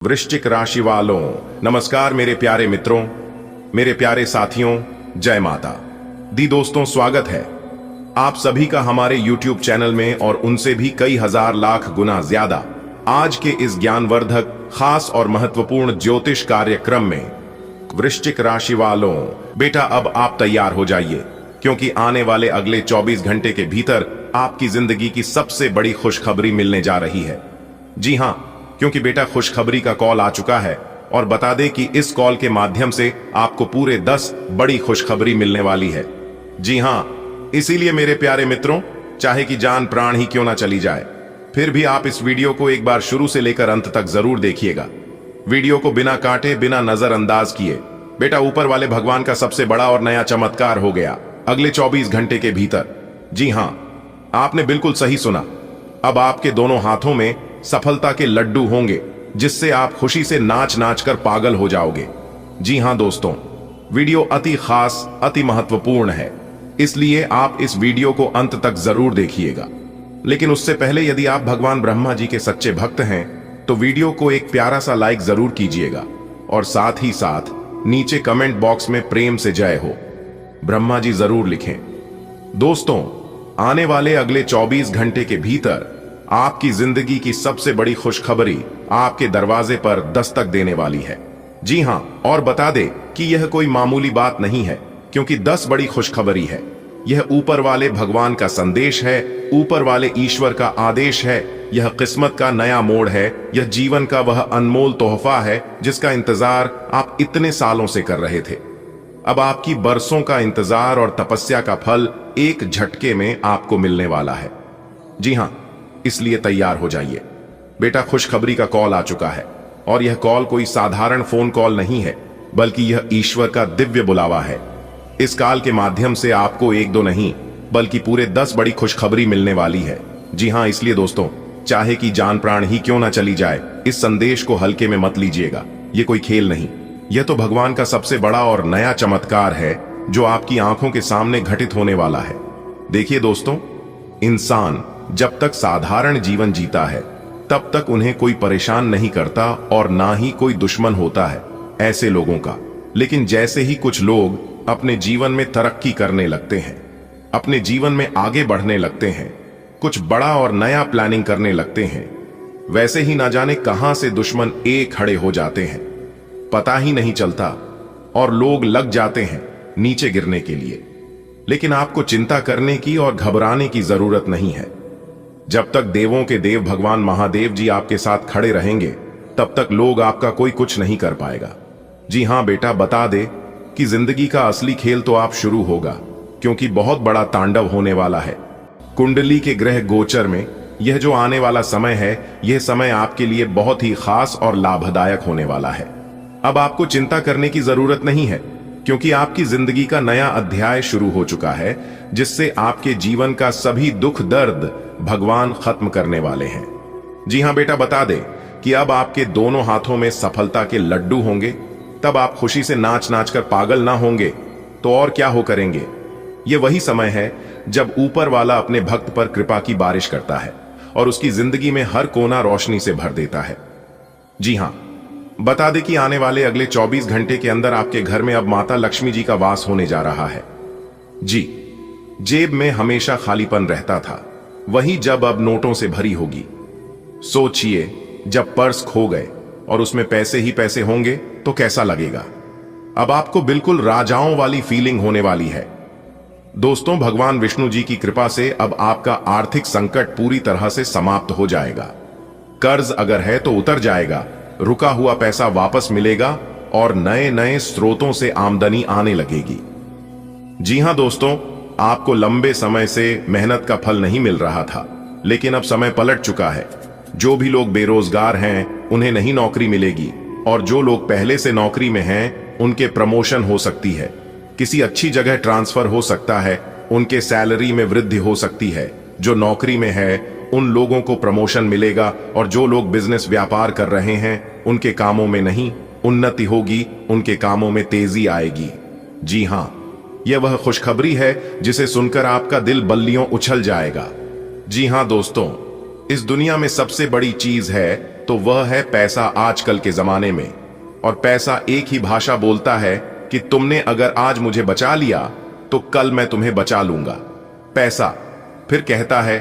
वृश्चिक राशि वालों, नमस्कार मेरे प्यारे मित्रों, मेरे प्यारे साथियों, जय माता दी। दोस्तों, स्वागत है आप सभी का हमारे YouTube चैनल में और उनसे भी कई हजार लाख गुना ज्यादा आज के इस ज्ञानवर्धक, खास और महत्वपूर्ण ज्योतिष कार्यक्रम में। वृश्चिक राशि वालों, बेटा अब आप तैयार हो जाइए, क्योंकि आने वाले अगले 24 घंटे के भीतर आपकी जिंदगी की सबसे बड़ी खुशखबरी मिलने जा रही है। जी हां, क्योंकि बेटा खुशखबरी का कॉल आ चुका है और बता दे कि इस कॉल के माध्यम से आपको पूरे 10 बड़ी खुशखबरी मिलने वाली है। जी हां, इसीलिए मेरे प्यारे मित्रों, चाहे कि जान प्राण ही क्यों ना चली जाए, फिर भी आप इस वीडियो को एक बार शुरू से लेकर अंत तक जरूर देखिएगा। वीडियो को बिना काटे, बिना नजरअंदाज किए। बेटा ऊपर वाले भगवान का सबसे बड़ा और नया चमत्कार हो गया अगले 24 घंटे के भीतर। जी हां, आपने बिल्कुल सही सुना। अब आपके दोनों हाथों में सफलता के लड्डू होंगे, जिससे आप खुशी से नाच नाच कर पागल हो जाओगे। जी हां दोस्तों, वीडियो अति खास, अति महत्वपूर्ण है, इसलिए आप इस वीडियो को अंत तक जरूर देखिएगा। लेकिन उससे पहले यदि आप भगवान ब्रह्मा जी के सच्चे भक्त हैं तो वीडियो को एक प्यारा सा लाइक जरूर कीजिएगा और साथ ही साथ नीचे कमेंट बॉक्स में प्रेम से जय हो ब्रह्मा जी जरूर लिखें। दोस्तों, आने वाले अगले 24 घंटे के भीतर आपकी जिंदगी की सबसे बड़ी खुशखबरी आपके दरवाजे पर दस्तक देने वाली है। जी हां, और बता दे कि यह कोई मामूली बात नहीं है, क्योंकि 10 बड़ी खुशखबरी है। यह ऊपर वाले भगवान का संदेश है, ऊपर वाले ईश्वर का आदेश है। यह किस्मत का नया मोड़ है। यह जीवन का वह अनमोल तोहफा है जिसका इंतजार आप इतने सालों से कर रहे थे। अब आपकी बरसों का इंतजार और तपस्या का फल एक झटके में आपको मिलने वाला है। जी हां, इसलिए तैयार हो जाइए। बेटा खुशखबरी का कॉल आ चुका है और यह कॉल कोई साधारण फोन कॉल नहीं है, बल्कि यह ईश्वर का दिव्य बुलावा है। इस कॉल के माध्यम से आपको एक दो नहीं बल्कि पूरे 10 बड़ी खुशखबरी मिलने वाली है। जी हां, इसलिए दोस्तों, चाहे कि जान प्राण ही क्यों ना चली जाए, इस संदेश को हल्के में मत लीजिएगा। यह कोई खेल नहीं, यह तो भगवान का सबसे बड़ा और नया चमत्कार है जो आपकी आंखों के सामने घटित होने वाला है। देखिए दोस्तों, इंसान जब तक साधारण जीवन जीता है तब तक उन्हें कोई परेशान नहीं करता और ना ही कोई दुश्मन होता है ऐसे लोगों का। लेकिन जैसे ही कुछ लोग अपने जीवन में तरक्की करने लगते हैं, अपने जीवन में आगे बढ़ने लगते हैं, कुछ बड़ा और नया प्लानिंग करने लगते हैं, वैसे ही ना जाने कहां से दुश्मन एक खड़े हो जाते हैं, पता ही नहीं चलता, और लोग लग जाते हैं नीचे गिरने के लिए। लेकिन आपको चिंता करने की और घबराने की जरूरत नहीं है। जब तक देवों के देव भगवान महादेव जी आपके साथ खड़े रहेंगे, तब तक लोग आपका कोई कुछ नहीं कर पाएगा। जी हां बेटा, बता दे कि जिंदगी का असली खेल तो आप शुरू होगा, क्योंकि बहुत बड़ा तांडव होने वाला है। कुंडली के ग्रह गोचर में यह जो आने वाला समय है, यह समय आपके लिए बहुत ही खास और लाभदायक होने वाला है। अब आपको चिंता करने की जरूरत नहीं है, क्योंकि आपकी जिंदगी का नया अध्याय शुरू हो चुका है, जिससे आपके जीवन का सभी दुख दर्द भगवान खत्म करने वाले हैं। जी हां बेटा, बता दे कि अब आपके दोनों हाथों में सफलता के लड्डू होंगे। तब आप खुशी से नाच नाच कर पागल ना होंगे तो और क्या हो करेंगे। यह वही समय है जब ऊपर वाला अपने भक्त पर कृपा की बारिश करता है और उसकी जिंदगी में हर कोना रोशनी से भर देता है। जी हां, बता दे कि आने वाले अगले 24 घंटे के अंदर आपके घर में अब माता लक्ष्मी जी का वास होने जा रहा है। जी, जेब में हमेशा खालीपन रहता था, वही जब अब नोटों से भरी होगी। सोचिए, जब पर्स खो गए और उसमें पैसे ही पैसे होंगे तो कैसा लगेगा। अब आपको बिल्कुल राजाओं वाली फीलिंग होने वाली है। दोस्तों, भगवान विष्णु जी की कृपा से अब आपका आर्थिक संकट पूरी तरह से समाप्त हो जाएगा। कर्ज अगर है तो उतर जाएगा, रुका हुआ पैसा वापस मिलेगा और नए नए स्रोतों से आमदनी आने लगेगी। जी हां दोस्तों, आपको लंबे समय से मेहनत का फल नहीं मिल रहा था, लेकिन अब समय पलट चुका है। जो भी लोग बेरोजगार हैं उन्हें नई नौकरी मिलेगी, और जो लोग पहले से नौकरी में हैं उनके प्रमोशन हो सकती है, किसी अच्छी जगह ट्रांसफर हो सकता है, उनके सैलरी में वृद्धि हो सकती है। जो नौकरी में है उन लोगों को प्रमोशन मिलेगा, और जो लोग बिजनेस व्यापार कर रहे हैं उनके कामों में नहीं उन्नति होगी, उनके कामों में तेजी आएगी। जी हां, यह वह खुशखबरी है जिसे सुनकर आपका दिल बल्लियों उछल जाएगा। जी हां दोस्तों, इस दुनिया में सबसे बड़ी चीज है तो वह है पैसा आजकल के जमाने में। और पैसा एक ही भाषा बोलता है कि तुमने अगर आज मुझे बचा लिया तो कल मैं तुम्हें बचा लूंगा। पैसा फिर कहता है,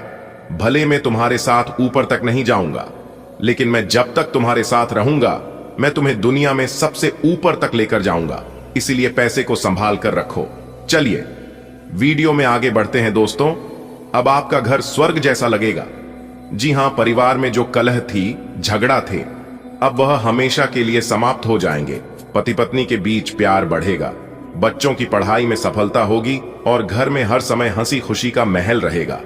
भले मैं तुम्हारे साथ ऊपर तक नहीं जाऊंगा, लेकिन मैं जब तक तुम्हारे साथ रहूंगा मैं तुम्हें दुनिया में सबसे ऊपर तक लेकर जाऊंगा। इसीलिए पैसे को संभाल कर रखो। चलिए वीडियो में आगे बढ़ते हैं दोस्तों। अब आपका घर स्वर्ग जैसा लगेगा। जी हां, परिवार में जो कलह थी, झगड़ा थे, अब वह हमेशा के लिए समाप्त हो जाएंगे। पति पत्नी के बीच प्यार बढ़ेगा, बच्चों की पढ़ाई में सफलता होगी और घर में हर समय हंसी खुशी का महल रहेगा।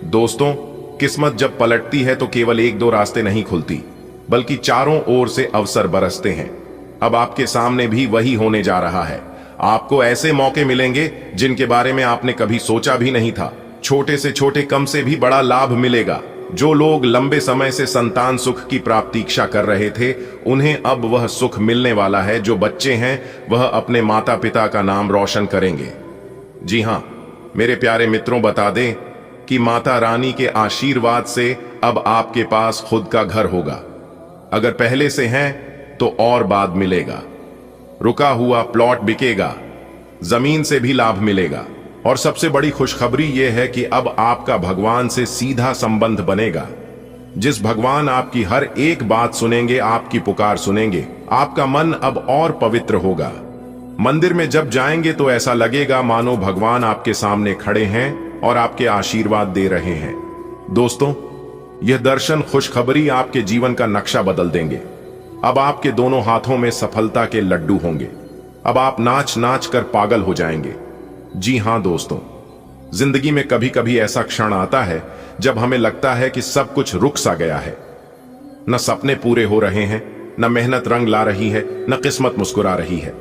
दोस्तों, किस्मत जब पलटती है तो केवल एक दो रास्ते नहीं खुलती, बल्कि चारों ओर से अवसर बरसते हैं। अब आपके सामने भी वही होने जा रहा है। आपको ऐसे मौके मिलेंगे जिनके बारे में आपने कभी सोचा भी नहीं था। छोटे से छोटे कम से भी बड़ा लाभ मिलेगा। जो लोग लंबे समय से संतान सुख की प्रतीक्षा कर रहे थे, उन्हें अब वह सुख मिलने वाला है। जो बच्चे हैं वह अपने माता पिता का नाम रोशन करेंगे। जी हां मेरे प्यारे मित्रों, बता दें कि माता रानी के आशीर्वाद से अब आपके पास खुद का घर होगा। अगर पहले से हैं तो और बाद मिलेगा। रुका हुआ प्लॉट बिकेगा, जमीन से भी लाभ मिलेगा। और सबसे बड़ी खुशखबरी यह है कि अब आपका भगवान से सीधा संबंध बनेगा। जिस भगवान आपकी हर एक बात सुनेंगे, आपकी पुकार सुनेंगे, आपका मन अब और पवित्र होगा। मंदिर में जब जाएंगे तो ऐसा लगेगा मानो भगवान आपके सामने खड़े हैं और आपके आशीर्वाद दे रहे हैं। दोस्तों, यह दर्शन, खुशखबरी आपके जीवन का नक्शा बदल देंगे। अब आपके दोनों हाथों में सफलता के लड्डू होंगे। अब आप नाच नाच कर पागल हो जाएंगे। जी हां दोस्तों, जिंदगी में कभी कभी ऐसा क्षण आता है जब हमें लगता है कि सब कुछ रुक सा गया है। न सपने पूरे हो रहे हैं, न मेहनत रंग ला रही है, न किस्मत मुस्कुरा रही है।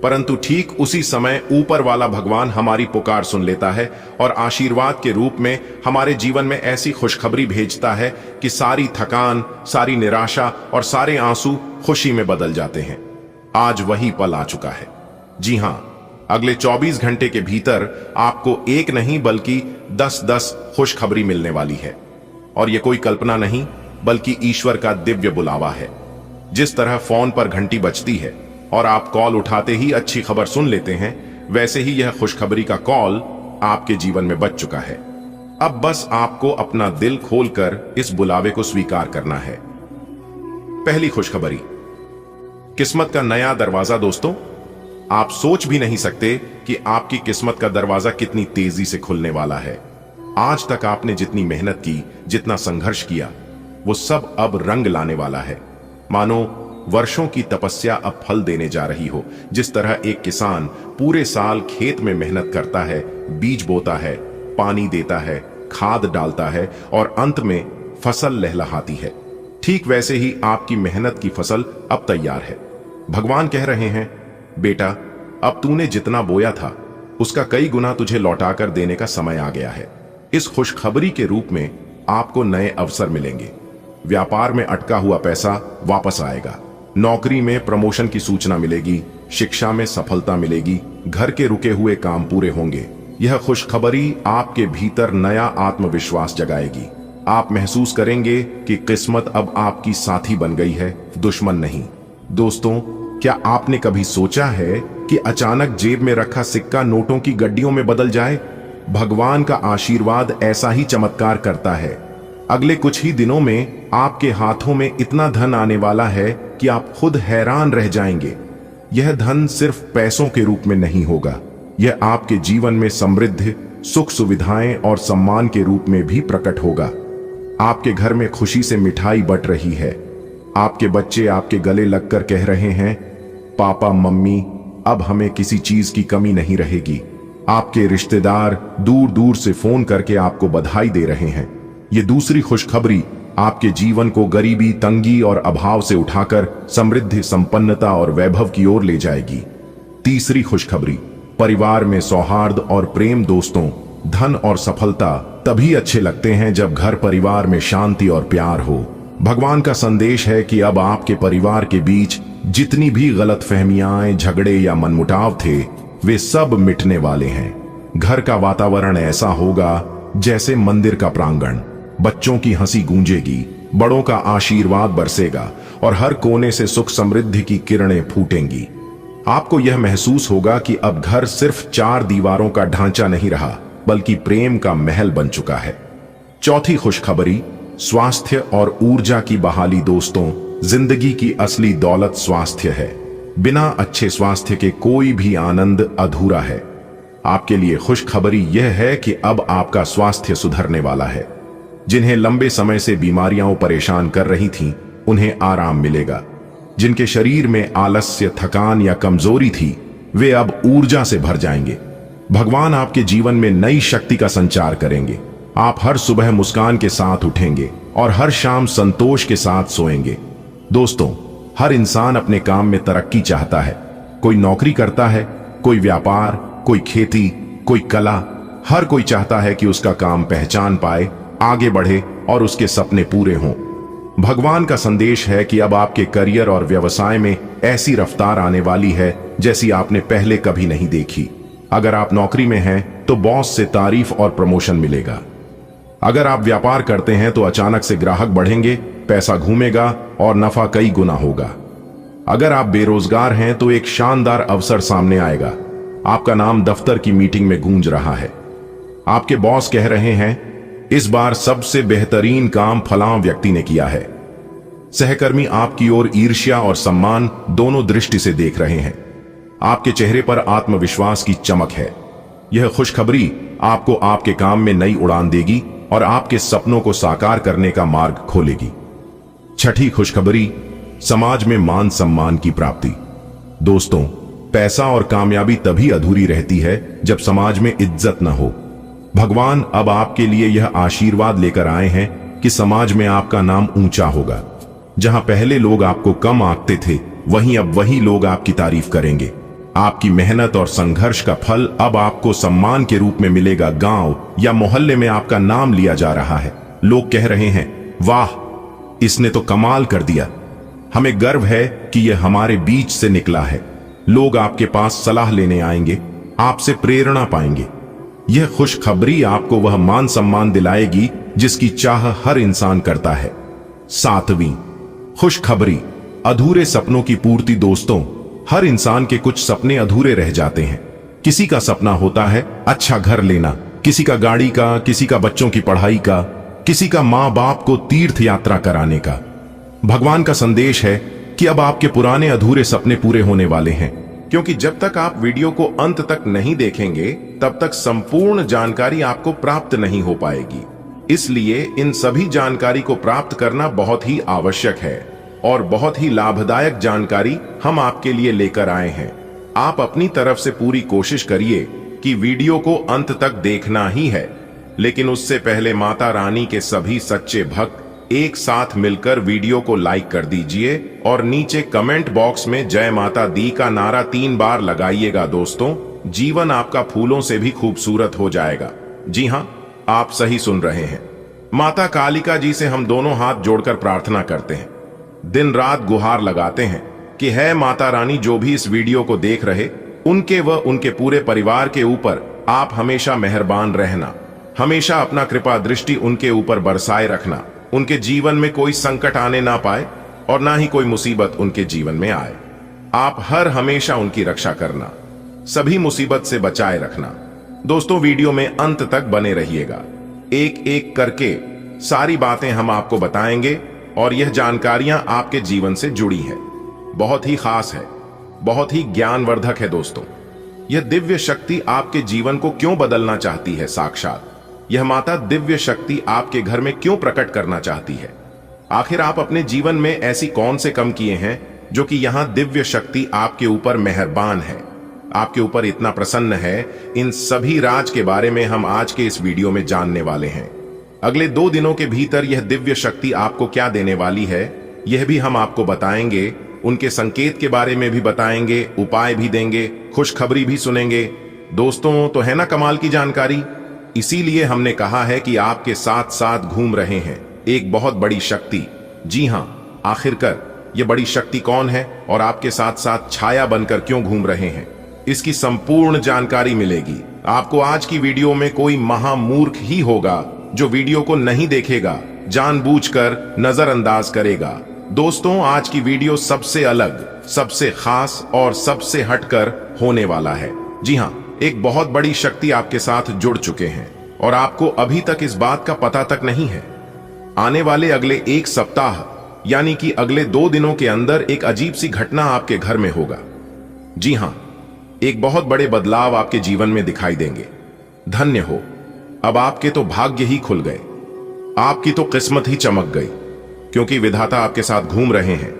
परंतु ठीक उसी समय ऊपर वाला भगवान हमारी पुकार सुन लेता है और आशीर्वाद के रूप में हमारे जीवन में ऐसी खुशखबरी भेजता है कि सारी थकान, सारी निराशा और सारे आंसू खुशी में बदल जाते हैं। आज वही पल आ चुका है। जी हां, अगले 24 घंटे के भीतर आपको एक नहीं बल्कि 10-10 खुशखबरी मिलने वाली है। और यह कोई कल्पना नहीं बल्कि ईश्वर का दिव्य बुलावा है। जिस तरह फोन पर घंटी बजती है और आप कॉल उठाते ही अच्छी खबर सुन लेते हैं, वैसे ही यह खुशखबरी का कॉल आपके जीवन में बज चुका है। अब बस आपको अपना दिल खोलकर इस बुलावे को स्वीकार करना है। पहली खुशखबरी, किस्मत का नया दरवाजा। दोस्तों, आप सोच भी नहीं सकते कि आपकी किस्मत का दरवाजा कितनी तेजी से खुलने वाला है। आज तक आपने जितनी मेहनत की, जितना संघर्ष किया, वो सब अब रंग लाने वाला है। मानो वर्षों की तपस्या अब फल देने जा रही हो। जिस तरह एक किसान पूरे साल खेत में मेहनत करता है, बीज बोता है, पानी देता है, खाद डालता है और अंत में फसल लहलहाती है, ठीक वैसे ही आपकी मेहनत की फसल अब तैयार है। भगवान कह रहे हैं, बेटा, अब तूने जितना बोया था उसका कई गुना तुझे लौटाकर देने का समय आ गया है। इस खुशखबरी के रूप में आपको नए अवसर मिलेंगे। व्यापार में अटका हुआ पैसा वापस आएगा, नौकरी में प्रमोशन की सूचना मिलेगी, शिक्षा में सफलता मिलेगी, घर के रुके हुए काम पूरे होंगे। यह खुशखबरी आपके भीतर नया आत्मविश्वास जगाएगी। आप महसूस करेंगे कि किस्मत अब आपकी साथी बन गई है, दुश्मन नहीं। दोस्तों, क्या आपने कभी सोचा है कि अचानक जेब में रखा सिक्का नोटों की गड्डियों में बदल जाए? भगवान का आशीर्वाद ऐसा ही चमत्कार करता है। अगले कुछ ही दिनों में आपके हाथों में इतना धन आने वाला है कि आप खुद हैरान रह जाएंगे। यह धन सिर्फ पैसों के रूप में नहीं होगा, यह आपके जीवन में समृद्धि, सुख सुविधाएं और सम्मान के रूप में भी प्रकट होगा। आपके घर में खुशी से मिठाई बट रही है। आपके बच्चे आपके गले लगकर कह रहे हैं, पापा मम्मी, अब हमें किसी चीज की कमी नहीं रहेगी। आपके रिश्तेदार दूर दूर से फोन करके आपको बधाई दे रहे हैं। ये दूसरी खुशखबरी आपके जीवन को गरीबी, तंगी और अभाव से उठाकर समृद्धि, संपन्नता और वैभव की ओर ले जाएगी। तीसरी खुशखबरी, परिवार में सौहार्द और प्रेम। दोस्तों, धन और सफलता तभी अच्छे लगते हैं जब घर परिवार में शांति और प्यार हो। भगवान का संदेश है कि अब आपके परिवार के बीच जितनी भी गलतफहमियां, झगड़े या मनमुटाव थे, वे सब मिटने वाले हैं। घर का वातावरण ऐसा होगा जैसे मंदिर का प्रांगण। बच्चों की हंसी गूंजेगी, बड़ों का आशीर्वाद बरसेगा और हर कोने से सुख समृद्धि की किरणें फूटेंगी। आपको यह महसूस होगा कि अब घर सिर्फ 4 दीवारों का ढांचा नहीं रहा, बल्कि प्रेम का महल बन चुका है। चौथी खुशखबरी, स्वास्थ्य और ऊर्जा की बहाली। दोस्तों, जिंदगी की असली दौलत स्वास्थ्य है। बिना अच्छे स्वास्थ्य के कोई भी आनंद अधूरा है। आपके लिए खुशखबरी यह है कि अब आपका स्वास्थ्य सुधरने वाला है। जिन्हें लंबे समय से बीमारियां परेशान कर रही थीं, उन्हें आराम मिलेगा। जिनके शरीर में आलस्य, थकान या कमजोरी थी, वे अब ऊर्जा से भर जाएंगे। भगवान आपके जीवन में नई शक्ति का संचार करेंगे। आप हर सुबह मुस्कान के साथ उठेंगे और हर शाम संतोष के साथ सोएंगे। दोस्तों, हर इंसान अपने काम में तरक्की चाहता है। कोई नौकरी करता है, कोई व्यापार, कोई खेती, कोई कला। हर कोई चाहता है कि उसका काम पहचान पाए, आगे बढ़े और उसके सपने पूरे हों। भगवान का संदेश है कि अब आपके करियर और व्यवसाय में ऐसी रफ्तार आने वाली है जैसी आपने पहले कभी नहीं देखी। अगर आप नौकरी में हैं तो बॉस से तारीफ और प्रमोशन मिलेगा। अगर आप व्यापार करते हैं तो अचानक से ग्राहक बढ़ेंगे, पैसा घूमेगा और नफा कई गुना होगा। अगर आप बेरोजगार हैं तो एक शानदार अवसर सामने आएगा। आपका नाम दफ्तर की मीटिंग में गूंज रहा है। आपके बॉस कह रहे हैं, इस बार सबसे बेहतरीन काम फलां व्यक्ति ने किया है। सहकर्मी आपकी ओर ईर्ष्या और सम्मान दोनों दृष्टि से देख रहे हैं। आपके चेहरे पर आत्मविश्वास की चमक है। यह खुशखबरी आपको आपके काम में नई उड़ान देगी और आपके सपनों को साकार करने का मार्ग खोलेगी। छठी खुशखबरी, समाज में मान सम्मान की प्राप्ति। दोस्तों, पैसा और कामयाबी तभी अधूरी रहती है जब समाज में इज्जत न हो। भगवान अब आपके लिए यह आशीर्वाद लेकर आए हैं कि समाज में आपका नाम ऊंचा होगा। जहां पहले लोग आपको कम आंकते थे, वहीं अब वही लोग आपकी तारीफ करेंगे। आपकी मेहनत और संघर्ष का फल अब आपको सम्मान के रूप में मिलेगा। गांव या मोहल्ले में आपका नाम लिया जा रहा है। लोग कह रहे हैं, वाह, इसने तो कमाल कर दिया। हमें गर्व है कि यह हमारे बीच से निकला है। लोग आपके पास सलाह लेने आएंगे, आपसे प्रेरणा पाएंगे। यह खुशखबरी आपको वह मान सम्मान दिलाएगी जिसकी चाह हर इंसान करता है। 7वीं खुशखबरी, अधूरे सपनों की पूर्ति। दोस्तों, हर इंसान के कुछ सपने अधूरे रह जाते हैं। किसी का सपना होता है अच्छा घर लेना, किसी का गाड़ी का, किसी का बच्चों की पढ़ाई का, किसी का मां बाप को तीर्थ यात्रा कराने का। भगवान का संदेश है कि अब आपके पुराने अधूरे सपने पूरे होने वाले हैं। क्योंकि जब तक आप वीडियो को अंत तक नहीं देखेंगे, तब तक संपूर्ण जानकारी आपको प्राप्त नहीं हो पाएगी। इसलिए इन सभी जानकारी को प्राप्त करना बहुत ही आवश्यक है और बहुत ही लाभदायक जानकारी हम आपके लिए लेकर आए हैं। आप अपनी तरफ से पूरी कोशिश करिए कि वीडियो को अंत तक देखना ही है, लेकिन उससे पहले माता रानी के सभी सच्चे भक्त एक साथ मिलकर वीडियो को लाइक कर दीजिए और नीचे कमेंट बॉक्स में जय माता दी का नारा 3 बार लगाइएगा। दोस्तों, जीवन आपका फूलों से भी खूबसूरत हो जाएगा। जी हां, आप सही सुन रहे हैं। माता कालिका जी से हम दोनों हाथ जोड़कर प्रार्थना करते हैं, दिन रात गुहार लगाते हैं कि है माता रानी, जो भी इस वीडियो को देख रहे, उनके व उनके पूरे परिवार के ऊपर आप हमेशा मेहरबान रहना। हमेशा अपना कृपा दृष्टि उनके ऊपर बरसाए रखना। उनके जीवन में कोई संकट आने ना पाए और ना ही कोई मुसीबत उनके जीवन में आए। आप हर हमेशा उनकी रक्षा करना, सभी मुसीबत से बचाए रखना। दोस्तों, वीडियो में अंत तक बने रहिएगा। एक एक करके सारी बातें हम आपको बताएंगे और यह जानकारियां आपके जीवन से जुड़ी हैं। बहुत ही खास है, बहुत ही ज्ञानवर्धक है। दोस्तों, यह दिव्य शक्ति आपके जीवन को क्यों बदलना चाहती है? साक्षात यह माता दिव्य शक्ति आपके घर में क्यों प्रकट करना चाहती है? आखिर आप अपने जीवन में ऐसी कौन से कम किए हैं जो कि यहां दिव्य शक्ति आपके ऊपर मेहरबान है, आपके ऊपर इतना प्रसन्न है? इन सभी राज के बारे में हम आज के इस वीडियो में जानने वाले हैं। अगले 2 दिनों के भीतर यह दिव्य शक्ति आपको क्या देने वाली है, यह भी हम आपको बताएंगे। उनके संकेत के बारे में भी बताएंगे, उपाय भी देंगे, खुशखबरी भी सुनेंगे। दोस्तों, तो है ना कमाल की जानकारी? इसीलिए हमने कहा है कि आपके साथ साथ घूम रहे हैं एक बहुत बड़ी शक्ति। जी हां, आखिरकार ये बड़ी शक्ति कौन है और आपके साथ साथ छाया बनकर क्यों घूम रहे हैं, इसकी संपूर्ण जानकारी मिलेगी आपको। आज की वीडियो में कोई महामूर्ख ही होगा जो वीडियो को नहीं देखेगा जानबूझकर नजरअंदाज करेगा। दोस्तों, आज की वीडियो सबसे अलग, सबसे खास और सबसे हटकर होने वाला है। जी हाँ, एक बहुत बड़ी शक्ति आपके साथ जुड़ चुके हैं और आपको अभी तक इस बात का पता तक नहीं है। आने वाले अगले एक सप्ताह यानी कि अगले 2 दिनों के अंदर एक अजीब सी घटना आपके घर में होगा। जी हां, एक बहुत बड़े बदलाव आपके जीवन में दिखाई देंगे। धन्य हो, अब आपके तो भाग्य ही खुल गए, आपकी तो किस्मत ही चमक गई, क्योंकि विधाता आपके साथ घूम रहे हैं।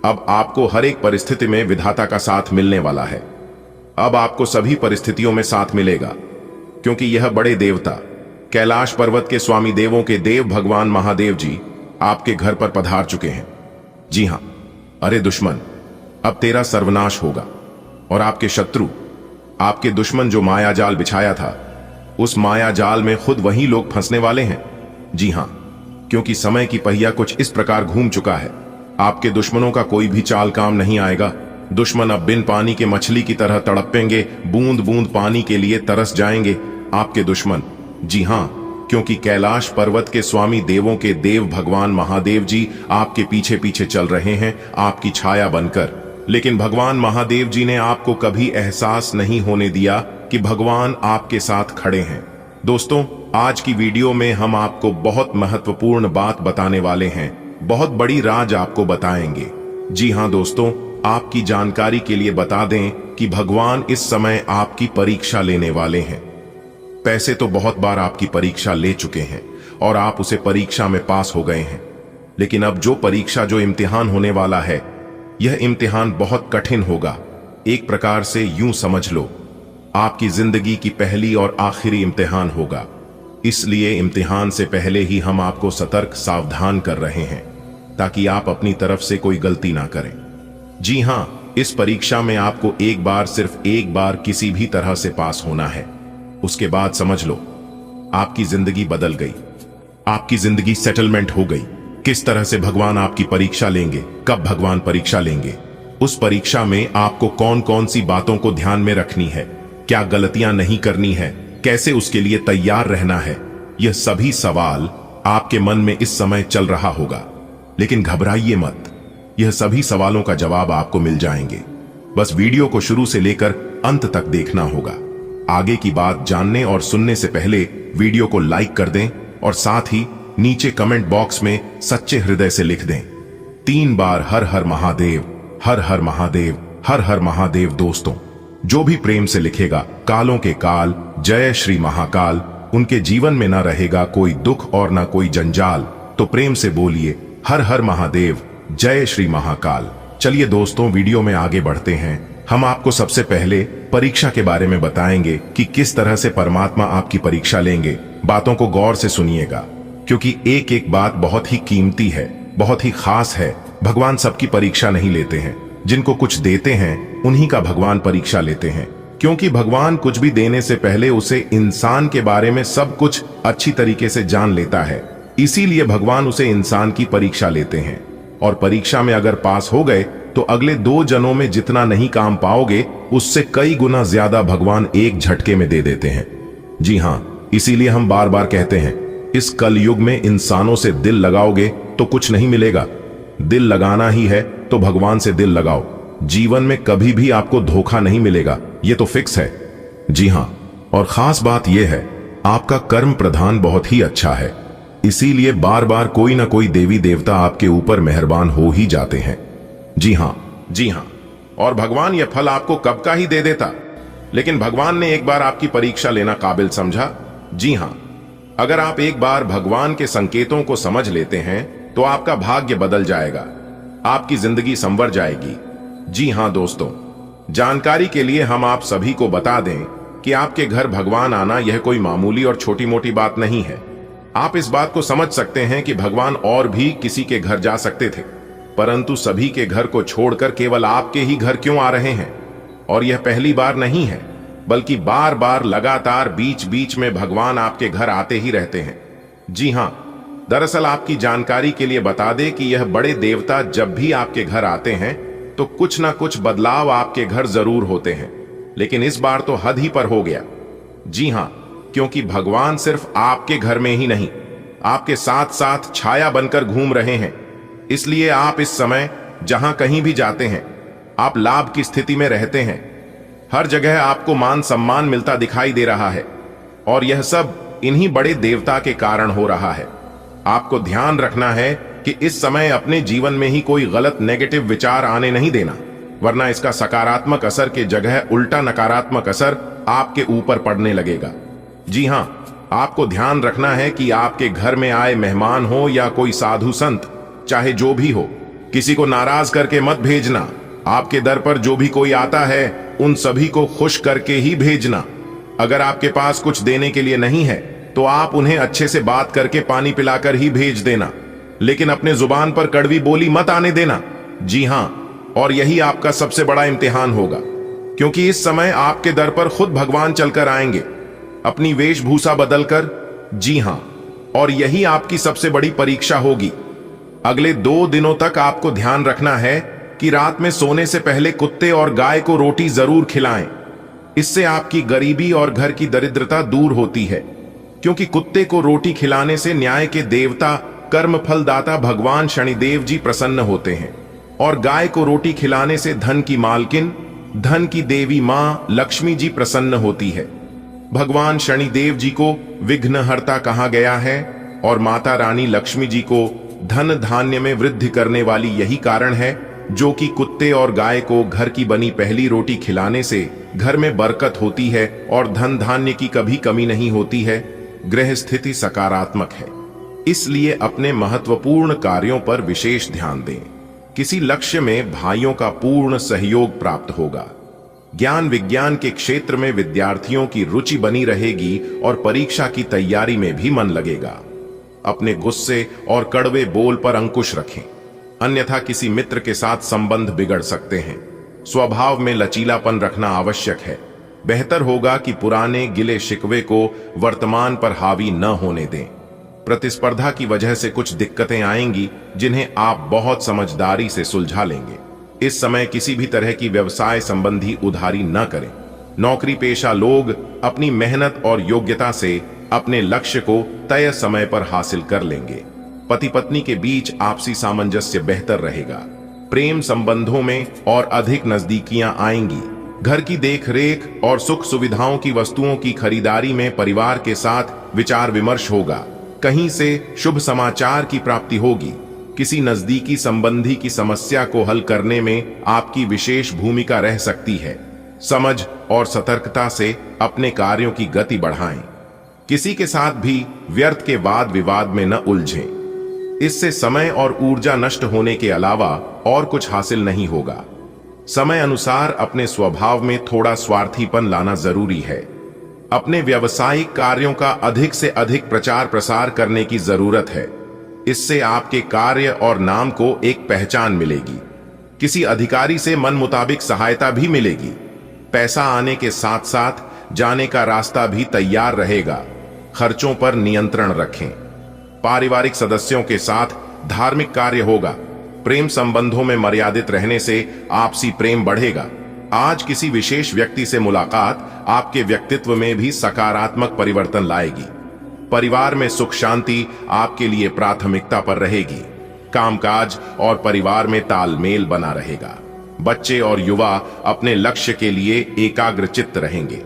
अब आपको हर एक परिस्थिति में विधाता का साथ मिलने वाला है। अब आपको सभी परिस्थितियों में साथ मिलेगा, क्योंकि यह बड़े देवता कैलाश पर्वत के स्वामी देवों के देव भगवान महादेव जी आपके घर पर पधार चुके हैं। जी हां, अरे दुश्मन, अब तेरा सर्वनाश होगा और आपके शत्रु, आपके दुश्मन जो माया जाल बिछाया था, उस माया जाल में खुद वही लोग फंसने वाले हैं। जी हां, क्योंकि समय की पहिया कुछ इस प्रकार घूम चुका है, आपके दुश्मनों का कोई भी चाल काम नहीं आएगा। दुश्मन अब बिन पानी के मछली की तरह तड़पेंगे, बूंद बूंद पानी के लिए तरस जाएंगे आपके दुश्मन। जी हां, क्योंकि कैलाश पर्वत के स्वामी देवों के देव भगवान महादेव जी आपके पीछे पीछे चल रहे हैं, आपकी छाया बनकर। लेकिन भगवान महादेव जी ने आपको कभी एहसास नहीं होने दिया कि भगवान आपके साथ खड़े हैं। दोस्तों, आज की वीडियो में हम आपको बहुत महत्वपूर्ण बात बताने वाले हैं, बहुत बड़ी राज आपको बताएंगे। जी हां दोस्तों, आपकी जानकारी के लिए बता दें कि भगवान इस समय आपकी परीक्षा लेने वाले हैं। पैसे तो बहुत बार आपकी परीक्षा ले चुके हैं और आप उसे परीक्षा में पास हो गए हैं, लेकिन अब जो इम्तिहान होने वाला है, यह इम्तिहान बहुत कठिन होगा। एक प्रकार से यूं समझ लो, आपकी जिंदगी की पहली और आखिरी इम्तिहान होगा। इसलिए इम्तिहान से पहले ही हम आपको सतर्क सावधान कर रहे हैं, ताकि आप अपनी तरफ से कोई गलती ना करें। जी हां, इस परीक्षा में आपको एक बार, सिर्फ एक बार किसी भी तरह से पास होना है। उसके बाद समझ लो, आपकी जिंदगी बदल गई, आपकी जिंदगी सेटलमेंट हो गई। किस तरह से भगवान आपकी परीक्षा लेंगे, कब भगवान परीक्षा लेंगे, उस परीक्षा में आपको कौन कौन सी बातों को ध्यान में रखनी है, क्या गलतियां नहीं करनी है, कैसे उसके लिए तैयार रहना है, यह सभी सवाल आपके मन में इस समय चल रहा होगा। लेकिन घबराइए मत, यह सभी सवालों का जवाब आपको मिल जाएंगे। बस वीडियो को शुरू से लेकर अंत तक देखना होगा। आगे की बात जानने और सुनने से पहले वीडियो को लाइक कर दें और साथ ही नीचे कमेंट बॉक्स में सच्चे हृदय से लिख दें 3 बार हर हर महादेव, हर हर महादेव, हर हर महादेव। दोस्तों, जो भी प्रेम से लिखेगा कालों के काल, जय श्री महाकाल, उनके जीवन में ना रहेगा कोई दुख और ना कोई जंजाल। तो प्रेम से बोलिए हर हर महादेव, जय श्री महाकाल। चलिए दोस्तों, वीडियो में आगे बढ़ते हैं। हम आपको सबसे पहले परीक्षा के बारे में बताएंगे कि किस तरह से परमात्मा आपकी परीक्षा लेंगे। बातों को गौर से सुनिएगा, क्योंकि एक एक बात बहुत ही कीमती है, बहुत ही खास है। भगवान सबकी परीक्षा नहीं लेते हैं, जिनको कुछ देते हैं उन्हीं का भगवान परीक्षा लेते हैं, क्योंकि भगवान कुछ भी देने से पहले उसे इंसान के बारे में सब कुछ अच्छी तरीके से जान लेता है। इसीलिए भगवान उसे इंसान की परीक्षा लेते हैं, और परीक्षा में अगर पास हो गए तो अगले 2 जन्मों में जितना नहीं काम पाओगे, उससे कई गुना ज्यादा भगवान एक झटके में दे देते हैं। जी हां, इसीलिए हम बार बार कहते हैं, इस कलयुग में इंसानों से दिल लगाओगे तो कुछ नहीं मिलेगा। दिल लगाना ही है तो भगवान से दिल लगाओ, जीवन में कभी भी आपको धोखा नहीं मिलेगा, ये तो फिक्स है। जी हां, और खास बात यह है, आपका कर्म प्रधान बहुत ही अच्छा है, इसीलिए बार बार कोई ना कोई देवी देवता आपके ऊपर मेहरबान हो ही जाते हैं। जी हां, जी हां, और भगवान यह फल आपको कब का ही दे देता, लेकिन भगवान ने एक बार आपकी परीक्षा लेना काबिल समझा। जी हां, अगर आप एक बार भगवान के संकेतों को समझ लेते हैं तो आपका भाग्य बदल जाएगा, आपकी जिंदगी संवर जाएगी। जी हां दोस्तों, जानकारी के लिए हम आप सभी को बता दें कि आपके घर भगवान आना यह कोई मामूली और छोटी मोटी बात नहीं है। आप इस बात को समझ सकते हैं कि भगवान और भी किसी के घर जा सकते थे, परंतु सभी के घर को छोड़कर केवल आपके ही घर क्यों आ रहे हैं। और यह पहली बार नहीं है, बल्कि बार बार लगातार बीच बीच में भगवान आपके घर आते ही रहते हैं। जी हां, दरअसल आपकी जानकारी के लिए बता दें कि यह बड़े देवता जब भी आपके घर आते हैं तो कुछ ना कुछ बदलाव आपके घर जरूर होते हैं, लेकिन इस बार तो हद ही पर हो गया। जी हां, क्योंकि भगवान सिर्फ आपके घर में ही नहीं, आपके साथ साथ छाया बनकर घूम रहे हैं। इसलिए आप इस समय जहां कहीं भी जाते हैं, आप लाभ की स्थिति में रहते हैं। हर जगह आपको मान सम्मान मिलता दिखाई दे रहा है, और यह सब इन्हीं बड़े देवता के कारण हो रहा है। आपको ध्यान रखना है कि इस समय अपने जीवन में ही कोई गलत नेगेटिव विचार आने नहीं देना, वरना इसका सकारात्मक असर के जगह उल्टा नकारात्मक असर आपके ऊपर पड़ने लगेगा। जी हां, आपको ध्यान रखना है कि आपके घर में आए मेहमान हो या कोई साधु संत, चाहे जो भी हो, किसी को नाराज करके मत भेजना। आपके दर पर जो भी कोई आता है, उन सभी को खुश करके ही भेजना। अगर आपके पास कुछ देने के लिए नहीं है तो आप उन्हें अच्छे से बात करके पानी पिलाकर ही भेज देना, लेकिन अपने जुबान पर कड़वी बोली मत आने देना। जी हां, और यही आपका सबसे बड़ा इम्तिहान होगा, क्योंकि इस समय आपके दर पर खुद भगवान चलकर आएंगे, अपनी वेशभूषा बदलकर। जी हां, और यही आपकी सबसे बड़ी परीक्षा होगी। अगले 2 दिनों तक आपको ध्यान रखना है कि रात में सोने से पहले कुत्ते और गाय को रोटी जरूर खिलाएं। इससे आपकी गरीबी और घर की दरिद्रता दूर होती है, क्योंकि कुत्ते को रोटी खिलाने से न्याय के देवता, कर्म फलदाता भगवान शनिदेव जी प्रसन्न होते हैं, और गाय को रोटी खिलाने से धन की मालकिन, धन की देवी मां लक्ष्मी जी प्रसन्न होती है। भगवान शनिदेव जी को विघ्नहर्ता कहा गया है, और माता रानी लक्ष्मी जी को धन धान्य में वृद्धि करने वाली यही कारण है, जो कि कुत्ते और गाय को घर की बनी पहली रोटी खिलाने से घर में बरकत होती है और धन धान्य की कभी कमी नहीं होती है। ग्रह स्थिति सकारात्मक है, इसलिए अपने महत्वपूर्ण कार्यों पर विशेष ध्यान दें। किसी लक्ष्य में भाइयों का पूर्ण सहयोग प्राप्त होगा। ज्ञान विज्ञान के क्षेत्र में विद्यार्थियों की रुचि बनी रहेगी और परीक्षा की तैयारी में भी मन लगेगा। अपने गुस्से और कड़वे बोल पर अंकुश रखें, अन्यथा किसी मित्र के साथ संबंध बिगड़ सकते हैं। स्वभाव में लचीलापन रखना आवश्यक है। बेहतर होगा कि पुराने गिले शिकवे को वर्तमान पर हावी न होने दें। प्रतिस्पर्धा की वजह से कुछ दिक्कतें आएंगी, जिन्हें आप बहुत समझदारी से सुलझा लेंगे। इस समय किसी भी तरह की व्यवसाय संबंधी उधारी न करें। नौकरी पेशा लोग अपनी मेहनत और योग्यता से अपने लक्ष्य को तय समय पर हासिल कर लेंगे। पति पत्नी के बीच आपसी सामंजस्य बेहतर रहेगा। प्रेम संबंधों में और अधिक नजदीकियां आएंगी। घर की देखरेख और सुख सुविधाओं की वस्तुओं की खरीदारी में परिवार के साथ विचार विमर्श होगा। कहीं से शुभ समाचार की प्राप्ति होगी। किसी नजदीकी संबंधी की समस्या को हल करने में आपकी विशेष भूमिका रह सकती है। समझ और सतर्कता से अपने कार्यों की गति बढ़ाएं। किसी के साथ भी व्यर्थ के वाद विवाद में न उलझें। इससे समय और ऊर्जा नष्ट होने के अलावा और कुछ हासिल नहीं होगा। समय अनुसार अपने स्वभाव में थोड़ा स्वार्थीपन लाना जरूरी है। अपने व्यावसायिक कार्यों का अधिक से अधिक प्रचार प्रसार करने की जरूरत है। इससे आपके कार्य और नाम को एक पहचान मिलेगी। किसी अधिकारी से मन मुताबिक सहायता भी मिलेगी। पैसा आने के साथ साथ जाने का रास्ता भी तैयार रहेगा। खर्चों पर नियंत्रण रखें। पारिवारिक सदस्यों के साथ धार्मिक कार्य होगा। प्रेम संबंधों में मर्यादित रहने से आपसी प्रेम बढ़ेगा। आज किसी विशेष व्यक्ति से मुलाकात आपके व्यक्तित्व में भी सकारात्मक परिवर्तन लाएगी। परिवार में सुख शांति आपके लिए प्राथमिकता पर रहेगी। कामकाज और परिवार में तालमेल बना रहेगा। बच्चे और युवा अपने लक्ष्य के लिए एकाग्रचित्त रहेंगे।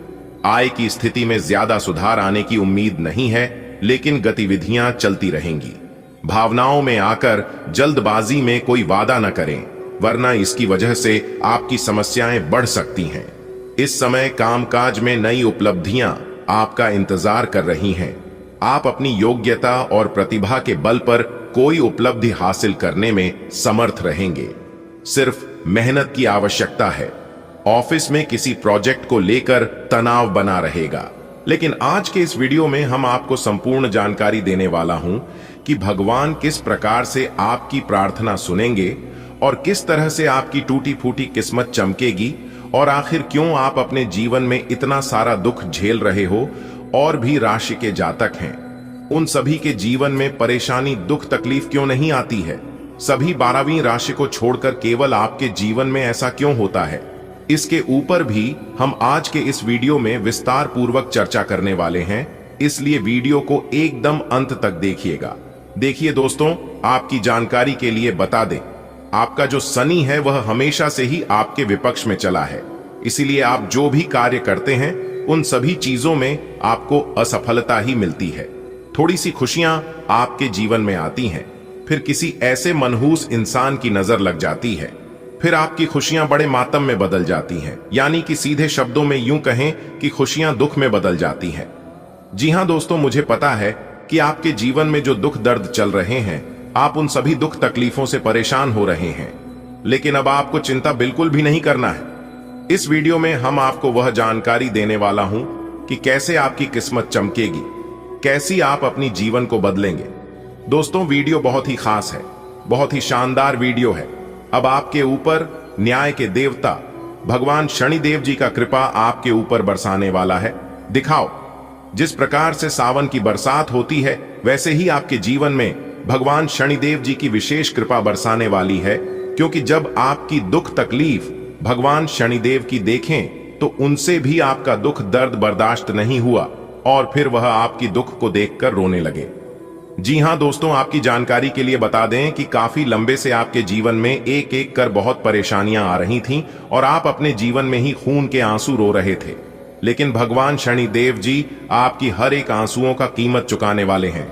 आय की स्थिति में ज्यादा सुधार आने की उम्मीद नहीं है, लेकिन गतिविधियां चलती रहेंगी। भावनाओं में आकर जल्दबाजी में कोई वादा न करें, वरना इसकी वजह से आपकी समस्याएं बढ़ सकती हैं। इस समय कामकाज में नई उपलब्धियां आपका इंतजार कर रही हैं। आप अपनी योग्यता और प्रतिभा के बल पर कोई उपलब्धि हासिल करने में समर्थ रहेंगे। सिर्फ मेहनत की आवश्यकता है। ऑफिस में किसी प्रोजेक्ट को लेकर तनाव बना रहेगा, लेकिन आज के इस वीडियो में हम आपको संपूर्ण जानकारी देने वाला हूं कि भगवान किस प्रकार से आपकी प्रार्थना सुनेंगे और किस तरह से आपकी टूटी फूटी किस्मत चमकेगी, और आखिर क्यों आप अपने जीवन में इतना सारा दुख झेल रहे हो और भी राशि के जातक हैं। उन सभी के जीवन में परेशानी दुख तकलीफ क्यों नहीं आती है। सभी 12वीं राशि को छोड़कर केवल आपके जीवन में ऐसा क्यों होता है। इसके ऊपर भी हम आज के इस वीडियो में विस्तार पूर्वक चर्चा करने वाले हैं, इसलिए वीडियो को एकदम अंत तक देखिएगा। देखिए दोस्तों, आपकी जानकारी के लिए बता दें, आपका जो शनि है वह हमेशा से ही आपके विपक्ष में चला है। इसीलिए आप जो भी कार्य करते हैं उन सभी चीजों में आपको असफलता ही मिलती है। थोड़ी सी खुशियां आपके जीवन में आती हैं, फिर किसी ऐसे मनहूस इंसान की नजर लग जाती है, फिर आपकी खुशियां बड़े मातम में बदल जाती हैं। यानी कि सीधे शब्दों में यूं कहें कि खुशियां दुख में बदल जाती हैं। जी हां दोस्तों, मुझे पता है कि आपके जीवन में जो दुख दर्द चल रहे हैं, आप उन सभी दुख तकलीफों से परेशान हो रहे हैं, लेकिन अब आपको चिंता बिल्कुल भी नहीं करना है। इस वीडियो में हम आपको वह जानकारी देने वाला हूं कि कैसे आपकी किस्मत चमकेगी, कैसी आप अपनी जीवन को बदलेंगे। दोस्तों, वीडियो बहुत ही खास है, बहुत ही शानदार वीडियो है। अब आपके ऊपर न्याय के देवता भगवान शनिदेव जी का कृपा आपके ऊपर बरसाने वाला है। दिखाओ, जिस प्रकार से सावन की बरसात होती है, वैसे ही आपके जीवन में भगवान शनिदेव जी की विशेष कृपा बरसाने वाली है। क्योंकि जब आपकी दुख तकलीफ भगवान शनिदेव की देखें तो उनसे भी आपका दुख दर्द बर्दाश्त नहीं हुआ और फिर वह आपकी दुख को देखकर रोने लगे। जी हां दोस्तों, आपकी जानकारी के लिए बता दें कि काफी लंबे से आपके जीवन में एक एक कर बहुत परेशानियां आ रही थीं और आप अपने जीवन में ही खून के आंसू रो रहे थे। लेकिन भगवान शनिदेव जी आपकी हर एक आंसुओं का कीमत चुकाने वाले हैं।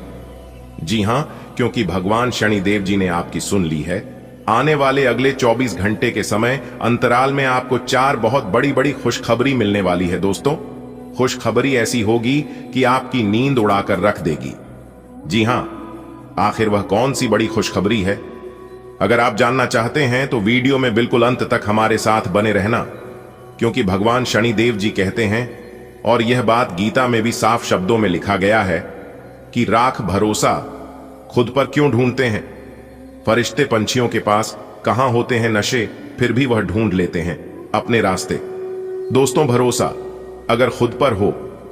जी हां, क्योंकि भगवान शनिदेव जी ने आपकी सुन ली है। आने वाले अगले 24 घंटे के समय अंतराल में आपको 4 बहुत बड़ी बड़ी खुशखबरी मिलने वाली है। दोस्तों, खुशखबरी ऐसी होगी कि आपकी नींद उड़ाकर रख देगी। जी हां, आखिर वह कौन सी बड़ी खुशखबरी है? अगर आप जानना चाहते हैं तो वीडियो में बिल्कुल अंत तक हमारे साथ बने रहना, क्योंकि भगवान शनिदेव जी कहते हैं, और यह बात गीता में भी साफ शब्दों में लिखा गया है कि राख भरोसा खुद पर क्यों ढूंढते हैं? फरिश्ते पंछियों के पास कहां होते हैं नशे, फिर भी वह ढूंढ लेते हैं अपने रास्ते। दोस्तों, भरोसा अगर खुद पर हो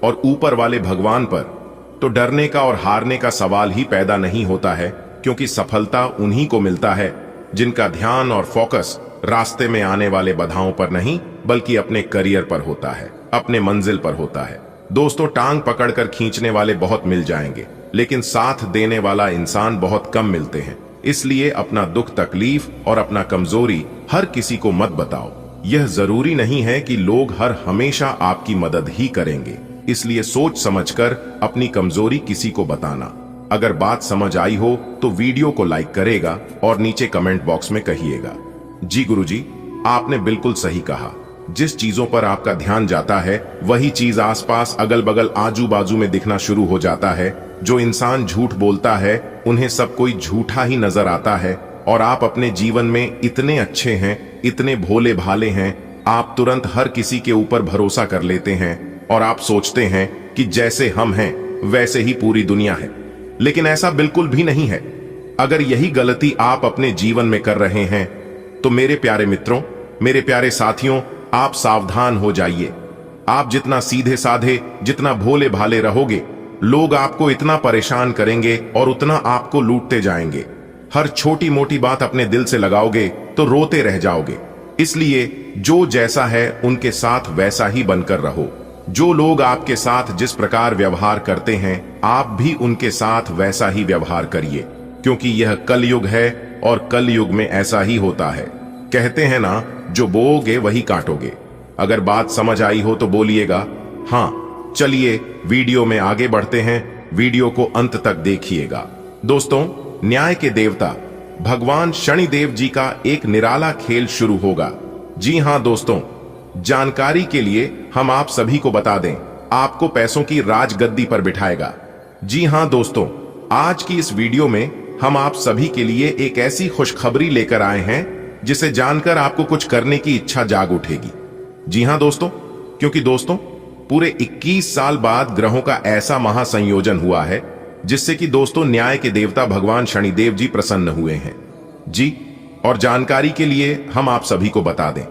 और ऊपर वाले भगवान पर, तो डरने का और हारने का सवाल ही पैदा नहीं होता है। क्योंकि सफलता उन्हीं को मिलता है जिनका ध्यान और फोकस रास्ते में आने वाले बाधाओं पर नहीं, बल्कि अपने करियर पर होता है, अपने मंजिल पर होता है। दोस्तों, टांग पकड़कर खींचने वाले बहुत मिल जाएंगे, लेकिन साथ देने वाला इंसान बहुत कम मिलते हैं। इसलिए अपना दुख तकलीफ और अपना कमजोरी हर किसी को मत बताओ। यह जरूरी नहीं है कि लोग हर हमेशा आपकी मदद ही करेंगे, इसलिए सोच समझकर अपनी कमजोरी किसी को बताना। अगर बात समझ आई हो तो वीडियो को लाइक करेगा और नीचे कमेंट बॉक्स में कहिएगा, जी गुरुजी, आपने बिल्कुल सही कहा। जिस चीजों पर आपका ध्यान जाता है वही चीज आसपास अगल बगल आजू बाजू में दिखना शुरू हो जाता है। जो इंसान झूठ बोलता है उन्हें सब कोई झूठा ही नजर आता है, और आप अपने जीवन में इतने अच्छे हैं, इतने भोले भाले हैं, आप तुरंत हर किसी के ऊपर भरोसा कर लेते हैं और आप सोचते हैं कि जैसे हम हैं वैसे ही पूरी दुनिया है। लेकिन ऐसा बिल्कुल भी नहीं है। अगर यही गलती आप अपने जीवन में कर रहे हैं तो मेरे प्यारे मित्रों, मेरे प्यारे साथियों, आप सावधान हो जाइए। आप जितना सीधे साधे, जितना भोले भाले रहोगे, लोग आपको इतना परेशान करेंगे और उतना आपको लूटते जाएंगे। हर छोटी मोटी बात अपने दिल से लगाओगे तो रोते रह जाओगे। इसलिए जो जैसा है उनके साथ वैसा ही बनकर रहो। जो लोग आपके साथ जिस प्रकार व्यवहार करते हैं, आप भी उनके साथ वैसा ही व्यवहार करिए, क्योंकि यह कलयुग है और कलयुग में ऐसा ही होता है। कहते हैं ना, जो बोओगे वही काटोगे। अगर बात समझ आई हो तो बोलिएगा हाँ। चलिए वीडियो में आगे बढ़ते हैं, वीडियो को अंत तक देखिएगा। दोस्तों, न्याय के देवता भगवान शनिदेव जी का एक निराला खेल शुरू होगा। जी हां दोस्तों, जानकारी के लिए हम आप सभी को बता दें, आपको पैसों की राजगद्दी पर बिठाएगा। जी हां दोस्तों, आज की इस वीडियो में हम आप सभी के लिए एक ऐसी खुशखबरी लेकर आए हैं जिसे जानकर आपको कुछ करने की इच्छा जाग उठेगी। जी हां दोस्तों, क्योंकि दोस्तों पूरे 21 साल बाद ग्रहों का ऐसा महासंयोजन हुआ है जिससे कि दोस्तों न्याय के देवता भगवान शनिदेव जी प्रसन्न हुए हैं। जी, और जानकारी के लिए हम आप सभी को बता दें,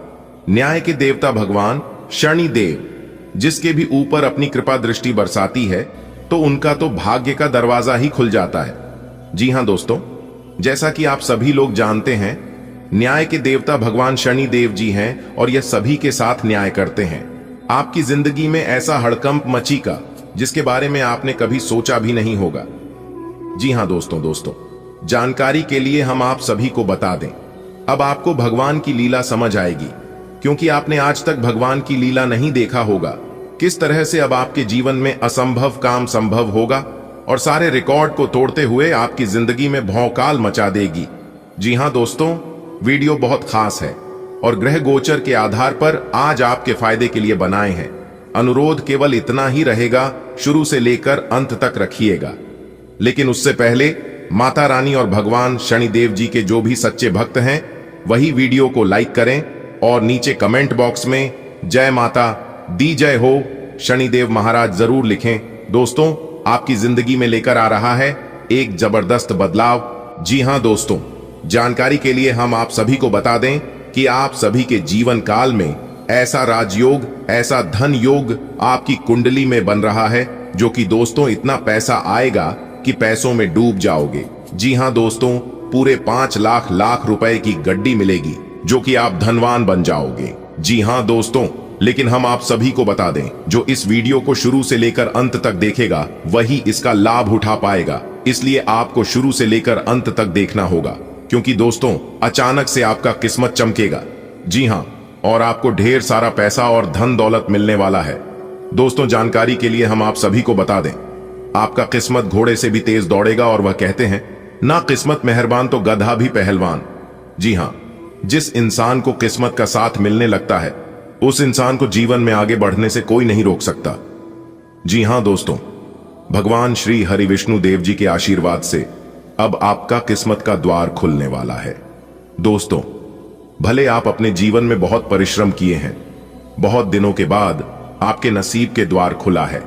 न्याय के देवता भगवान शनिदेव जिसके भी ऊपर अपनी कृपा दृष्टि बरसाती है तो उनका तो भाग्य का दरवाजा ही खुल जाता है। जी हां दोस्तों, जैसा कि आप सभी लोग जानते हैं, न्याय के देवता भगवान शनि देव जी हैं और यह सभी के साथ न्याय करते हैं। आपकी जिंदगी में ऐसा हड़कंप मचेगा जिसके बारे में आपने कभी सोचा भी नहीं होगा। जी हां दोस्तों, जानकारी के लिए हम आप सभी को बता दें, अब आपको भगवान की लीला समझ आएगी, क्योंकि आपने आज तक भगवान की लीला नहीं देखा होगा। किस तरह से अब आपके जीवन में असंभव काम संभव होगा और सारे रिकॉर्ड को तोड़ते हुए आपकी जिंदगी में भौकाल मचा देगी। जी हां दोस्तों, वीडियो बहुत खास है और ग्रह गोचर के आधार पर आज आपके फायदे के लिए बनाए हैं। अनुरोध केवल इतना ही रहेगा, शुरू से लेकर अंत तक रखिएगा। लेकिन उससे पहले माता रानी और भगवान शनिदेव जी के जो भी सच्चे भक्त हैं वही वीडियो को लाइक करें और नीचे कमेंट बॉक्स में जय माता दी जय हो शनिदेव महाराज जरूर लिखें। दोस्तों, आपकी जिंदगी में लेकर आ रहा है एक जबरदस्त बदलाव। जी हां दोस्तों, जानकारी के लिए हम आप सभी को बता दें कि आप सभी के जीवन काल में ऐसा राजयोग, ऐसा धन योग आपकी कुंडली में बन रहा है जो कि दोस्तों इतना पैसा आएगा कि पैसों में डूब जाओगे। जी हां दोस्तों, पूरे 5 लाख रुपए की गड्डी मिलेगी जो कि आप धनवान बन जाओगे। जी हां दोस्तों, लेकिन हम आप सभी को बता दें, जो इस वीडियो को शुरू से लेकर अंत तक देखेगा वही इसका लाभ उठा पाएगा। इसलिए आपको शुरू से लेकर अंत तक देखना होगा, क्योंकि दोस्तों अचानक से आपका किस्मत चमकेगा। जी हां, और आपको ढेर सारा पैसा और धन दौलत मिलने वाला है। दोस्तों, जानकारी के लिए हम आप सभी को बता दें, आपका किस्मत घोड़े से भी तेज दौड़ेगा और वह कहते हैं ना किस्मत मेहरबान तो गधा भी पहलवान। जी हां, जिस इंसान को किस्मत का साथ मिलने लगता है उस इंसान को जीवन में आगे बढ़ने से कोई नहीं रोक सकता। जी हां दोस्तों, भगवान श्री हरि विष्णु देव जी के आशीर्वाद से अब आपका किस्मत का द्वार खुलने वाला है। दोस्तों, भले आप अपने जीवन में बहुत परिश्रम किए हैं, बहुत दिनों के बाद आपके नसीब के द्वार खुला है,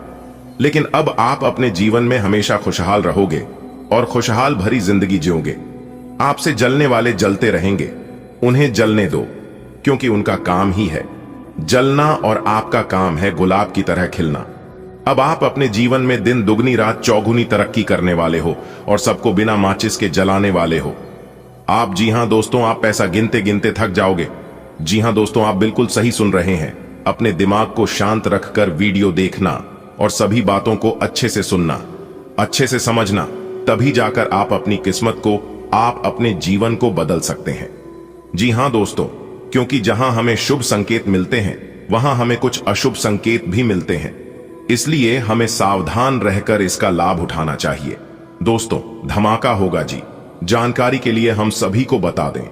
लेकिन अब आप अपने जीवन में हमेशा खुशहाल रहोगे और खुशहाल भरी जिंदगी जियोगे। आपसे जलने वाले जलते रहेंगे, उन्हें जलने दो, क्योंकि उनका काम ही है जलना और आपका काम है गुलाब की तरह खिलना। अब आप अपने जीवन में दिन दुगनी रात चौगुनी तरक्की करने वाले हो और सबको बिना माचिस के जलाने वाले हो आप। जी हां दोस्तों, आप पैसा गिनते गिनते थक जाओगे। जी हां दोस्तों, आप बिल्कुल सही सुन रहे हैं। अपने दिमाग को शांत रखकर वीडियो देखना और सभी बातों को अच्छे से सुनना, अच्छे से समझना, तभी जाकर आप अपनी किस्मत को, आप अपने जीवन को बदल सकते हैं। जी हां दोस्तों, क्योंकि जहां हमें शुभ संकेत मिलते हैं वहां हमें कुछ अशुभ संकेत भी मिलते हैं, इसलिए हमें सावधान रहकर इसका लाभ उठाना चाहिए। दोस्तों, धमाका होगा जी। जानकारी के लिए हम सभी को बता दें,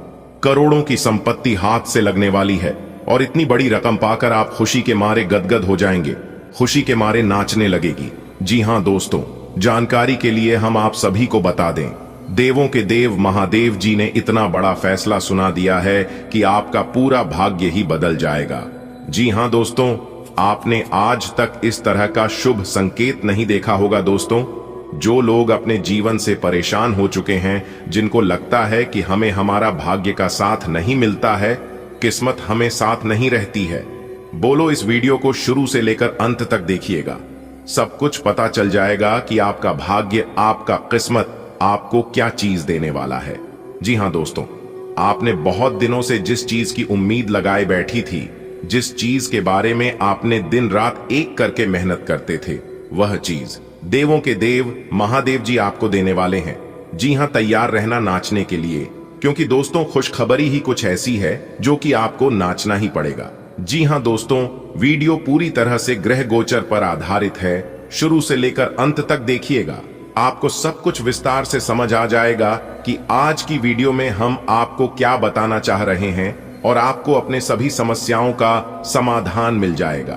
करोड़ों की संपत्ति हाथ से लगने वाली है और इतनी बड़ी रकम पाकर आप खुशी के मारे गदगद हो जाएंगे, खुशी के मारे नाचने लगेगी। जी हां दोस्तों, जानकारी के लिए हम आप सभी को बता दें, देवों के देव महादेव जी ने इतना बड़ा फैसला सुना दिया है कि आपका पूरा भाग्य ही बदल जाएगा। जी हां दोस्तों, आपने आज तक इस तरह का शुभ संकेत नहीं देखा होगा। दोस्तों, जो लोग अपने जीवन से परेशान हो चुके हैं, जिनको लगता है कि हमें हमारा भाग्य का साथ नहीं मिलता है, किस्मत हमें साथ नहीं रहती है, बोलो इस वीडियो को शुरू से लेकर अंत तक देखिएगा। सब कुछ पता चल जाएगा कि आपका भाग्य, आपका किस्मत आपको क्या चीज देने वाला है। जी हां दोस्तों, आपने बहुत दिनों से जिस चीज की उम्मीद लगाए बैठी थी, जिस चीज के बारे में आपने दिन रात एक करके मेहनत करते थे, वह चीज देवों के देव महादेव जी आपको देने वाले हैं। जी हां, तैयार रहना नाचने के लिए, क्योंकि दोस्तों खुशखबरी ही कुछ ऐसी है जो कि आपको नाचना ही पड़ेगा। जी हां दोस्तों, वीडियो पूरी तरह से ग्रह गोचर पर आधारित है। शुरू से लेकर अंत तक देखिएगा, आपको सब कुछ विस्तार से समझ आ जाएगा कि आज की वीडियो में हम आपको क्या बताना चाह रहे हैं और आपको अपने सभी समस्याओं का समाधान मिल जाएगा।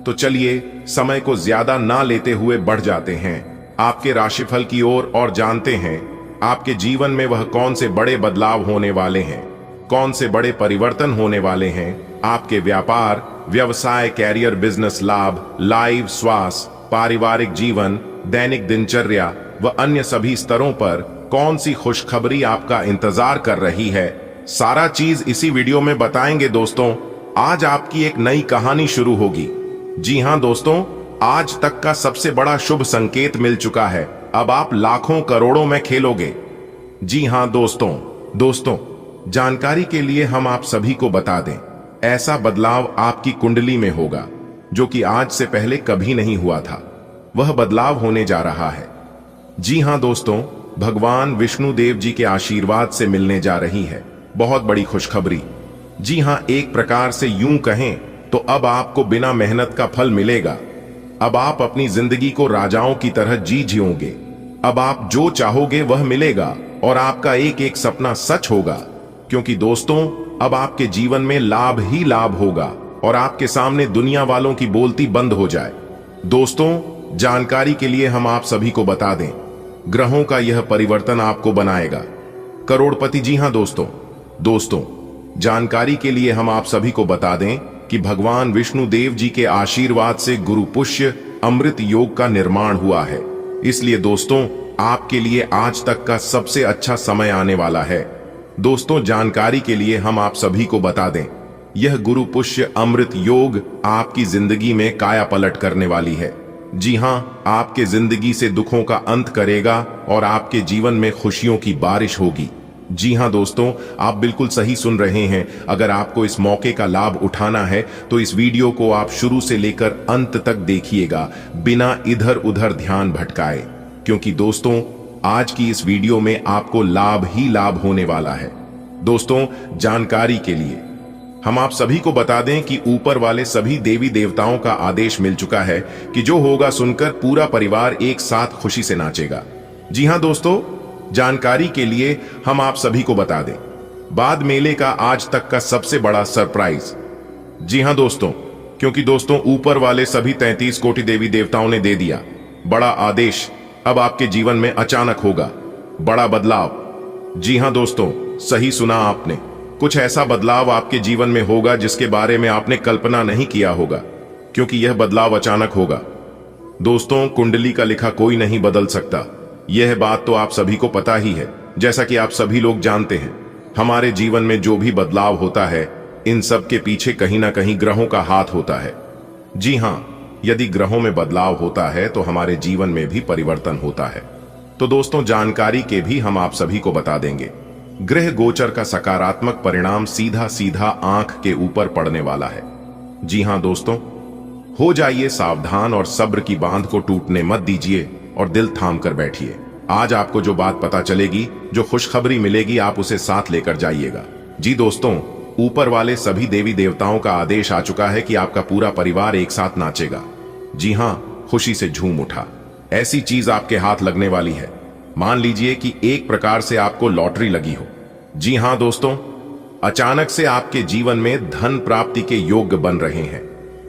तो चलिए समय को ज्यादा ना लेते हुए बढ़ जाते हैं आपके राशिफल की ओर और जानते हैं आपके जीवन में वह कौन से बड़े बदलाव होने वाले हैं, कौन से बड़े परिवर्तन होने वाले हैं। आपके व्यापार, व्यवसाय, कैरियर, बिजनेस, लाभ, लाइव, स्वास्थ्य, पारिवारिक जीवन, दैनिक दिनचर्या व अन्य सभी स्तरों पर कौन सी खुशखबरी आपका इंतजार कर रही है, सारा चीज इसी वीडियो में बताएंगे। दोस्तों, आज आपकी एक नई कहानी शुरू होगी। जी हां दोस्तों, आज तक का सबसे बड़ा शुभ संकेत मिल चुका है। अब आप लाखों करोड़ों में खेलोगे। जी हां दोस्तों, जानकारी के लिए हम आप सभी को बता दें, ऐसा बदलाव आपकी कुंडली में होगा जो कि आज से पहले कभी नहीं हुआ था। वह बदलाव होने जा रहा है। जी हां दोस्तों, भगवान विष्णु देव जी के आशीर्वाद से मिलने जा रही है बहुत बड़ी खुशखबरी। जी हां, एक प्रकार से यूं कहें तो अब आपको बिना मेहनत का फल मिलेगा। अब आप अपनी जिंदगी को राजाओं की तरह जी जियोगे। अब आप जो चाहोगे वह मिलेगा और आपका एक एक सपना सच होगा, क्योंकि दोस्तों अब आपके जीवन में लाभ ही लाभ होगा और आपके सामने दुनिया वालों की बोलती बंद हो जाए। दोस्तों, जानकारी के लिए हम आप सभी को बता दें, ग्रहों का यह परिवर्तन आपको बनाएगा करोड़पति। जी हां दोस्तों, जानकारी के लिए हम आप सभी को बता दें कि भगवान विष्णु देव जी के आशीर्वाद से गुरु पुष्य अमृत योग का निर्माण हुआ है। इसलिए दोस्तों, आपके लिए आज तक का सबसे अच्छा समय आने वाला है। दोस्तों, जानकारी के लिए हम आप सभी को बता दें, यह गुरु पुष्य अमृत योग आपकी जिंदगी में काया पलट करने वाली है। जी हां, आपके जिंदगी से दुखों का अंत करेगा और आपके जीवन में खुशियों की बारिश होगी। जी हां दोस्तों, आप बिल्कुल सही सुन रहे हैं। अगर आपको इस मौके का लाभ उठाना है तो इस वीडियो को आप शुरू से लेकर अंत तक देखिएगा, बिना इधर उधर ध्यान भटकाए, क्योंकि दोस्तों आज की इस वीडियो में आपको लाभ ही लाभ होने वाला है। दोस्तों, जानकारी के लिए हम आप सभी को बता दें कि ऊपर वाले सभी देवी देवताओं का आदेश मिल चुका है कि जो होगा सुनकर पूरा परिवार एक साथ खुशी से नाचेगा। जी हां दोस्तों, जानकारी के लिए हम आप सभी को बता दें, बाद मेले का आज तक का सबसे बड़ा सरप्राइज। जी हां दोस्तों, क्योंकि दोस्तों ऊपर वाले सभी 33 कोटि देवी देवताओं ने दे दिया बड़ा आदेश। अब आपके जीवन में अचानक होगा बड़ा बदलाव। जी हां दोस्तों, सही सुना आपने, कुछ ऐसा बदलाव आपके जीवन में होगा जिसके बारे में आपने कल्पना नहीं किया होगा, क्योंकि यह बदलाव अचानक होगा। दोस्तों, कुंडली का लिखा कोई नहीं बदल सकता, यह बात तो आप सभी को पता ही है। जैसा कि आप सभी लोग जानते हैं, हमारे जीवन में जो भी बदलाव होता है, इन सब के पीछे कहीं ना कहीं ग्रहों का हाथ होता है। जी हां, यदि ग्रहों में बदलाव होता है तो हमारे जीवन में भी परिवर्तन होता है। तो दोस्तों, जानकारी के भी हम आप सभी को बता देंगे, ग्रह गोचर का सकारात्मक परिणाम सीधा सीधा आंख के ऊपर पड़ने वाला है। जी हां दोस्तों, हो जाइए सावधान और सब्र की बांध को टूटने मत दीजिए और दिल थाम कर बैठिए। आज आपको जो बात पता चलेगी, जो खुशखबरी मिलेगी, आप उसे साथ लेकर जाइएगा। जी दोस्तों, ऊपर वाले सभी देवी देवताओं का आदेश आ चुका है कि आपका पूरा परिवार एक साथ नाचेगा। जी हां, खुशी से झूम उठा। ऐसी चीज आपके हाथ लगने वाली है, मान लीजिए कि एक प्रकार से आपको लॉटरी लगी हो। जी हां दोस्तों, अचानक से आपके जीवन में धन प्राप्ति के योग्य बन रहे हैं।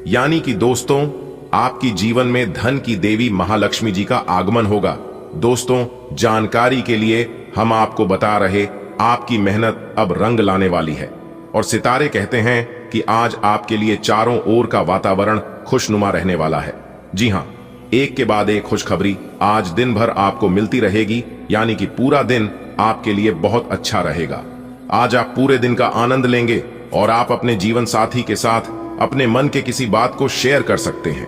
यानी कि दोस्तों, आपकी जीवन में धन की देवी महालक्ष्मी जी का आगमन होगा। दोस्तों, जानकारी के लिए हम आपको बता रहे, आपकी मेहनत अब रंग लाने वाली है और सितारे कहते हैं कि आज आपके लिए चारों ओर का वातावरण खुशनुमा रहने वाला है। जी हां, एक के बाद एक खुशखबरी आज दिन भर आपको मिलती रहेगी, यानी कि पूरा दिन आपके लिए बहुत अच्छा रहेगा। आज आप पूरे दिन का आनंद लेंगे और आप अपने जीवन साथी के साथ अपने मन के किसी बात को शेयर कर सकते हैं।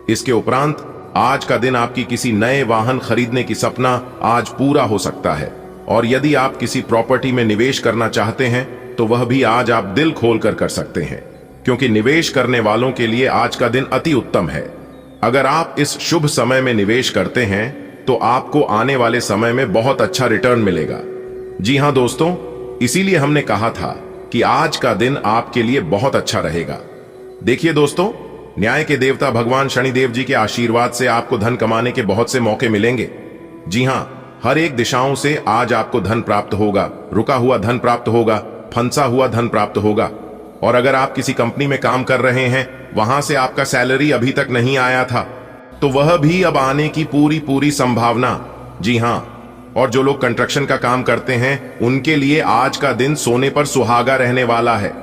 इसके उपरांत आज का दिन आपकी किसी नए वाहन खरीदने की सपना आज पूरा हो सकता है, और यदि आप किसी प्रॉपर्टी में निवेश करना चाहते हैं तो वह भी आज आप दिल खोलकर कर सकते हैं, क्योंकि निवेश करने वालों के लिए आज का दिन अति उत्तम है। अगर आप इस शुभ समय में निवेश करते हैं तो आपको आने वाले समय में बहुत अच्छा रिटर्न मिलेगा। जी हां दोस्तों, इसीलिए हमने कहा था कि आज का दिन आपके लिए बहुत अच्छा रहेगा। देखिए दोस्तों, न्याय के देवता भगवान शनिदेव जी के आशीर्वाद से आपको धन कमाने के बहुत से मौके मिलेंगे। जी हां, हर एक दिशाओं से आज आपको धन प्राप्त होगा, रुका हुआ धन प्राप्त होगा, फंसा हुआ धन प्राप्त होगा। और अगर आप किसी कंपनी में काम कर रहे हैं, वहां से आपका सैलरी अभी तक नहीं आया था, तो वह भी अब आने की पूरी संभावना। जी हां, और जो लोग कंस्ट्रक्शन का काम करते हैं, उनके लिए आज का दिन सोने पर सुहागा रहने वाला है।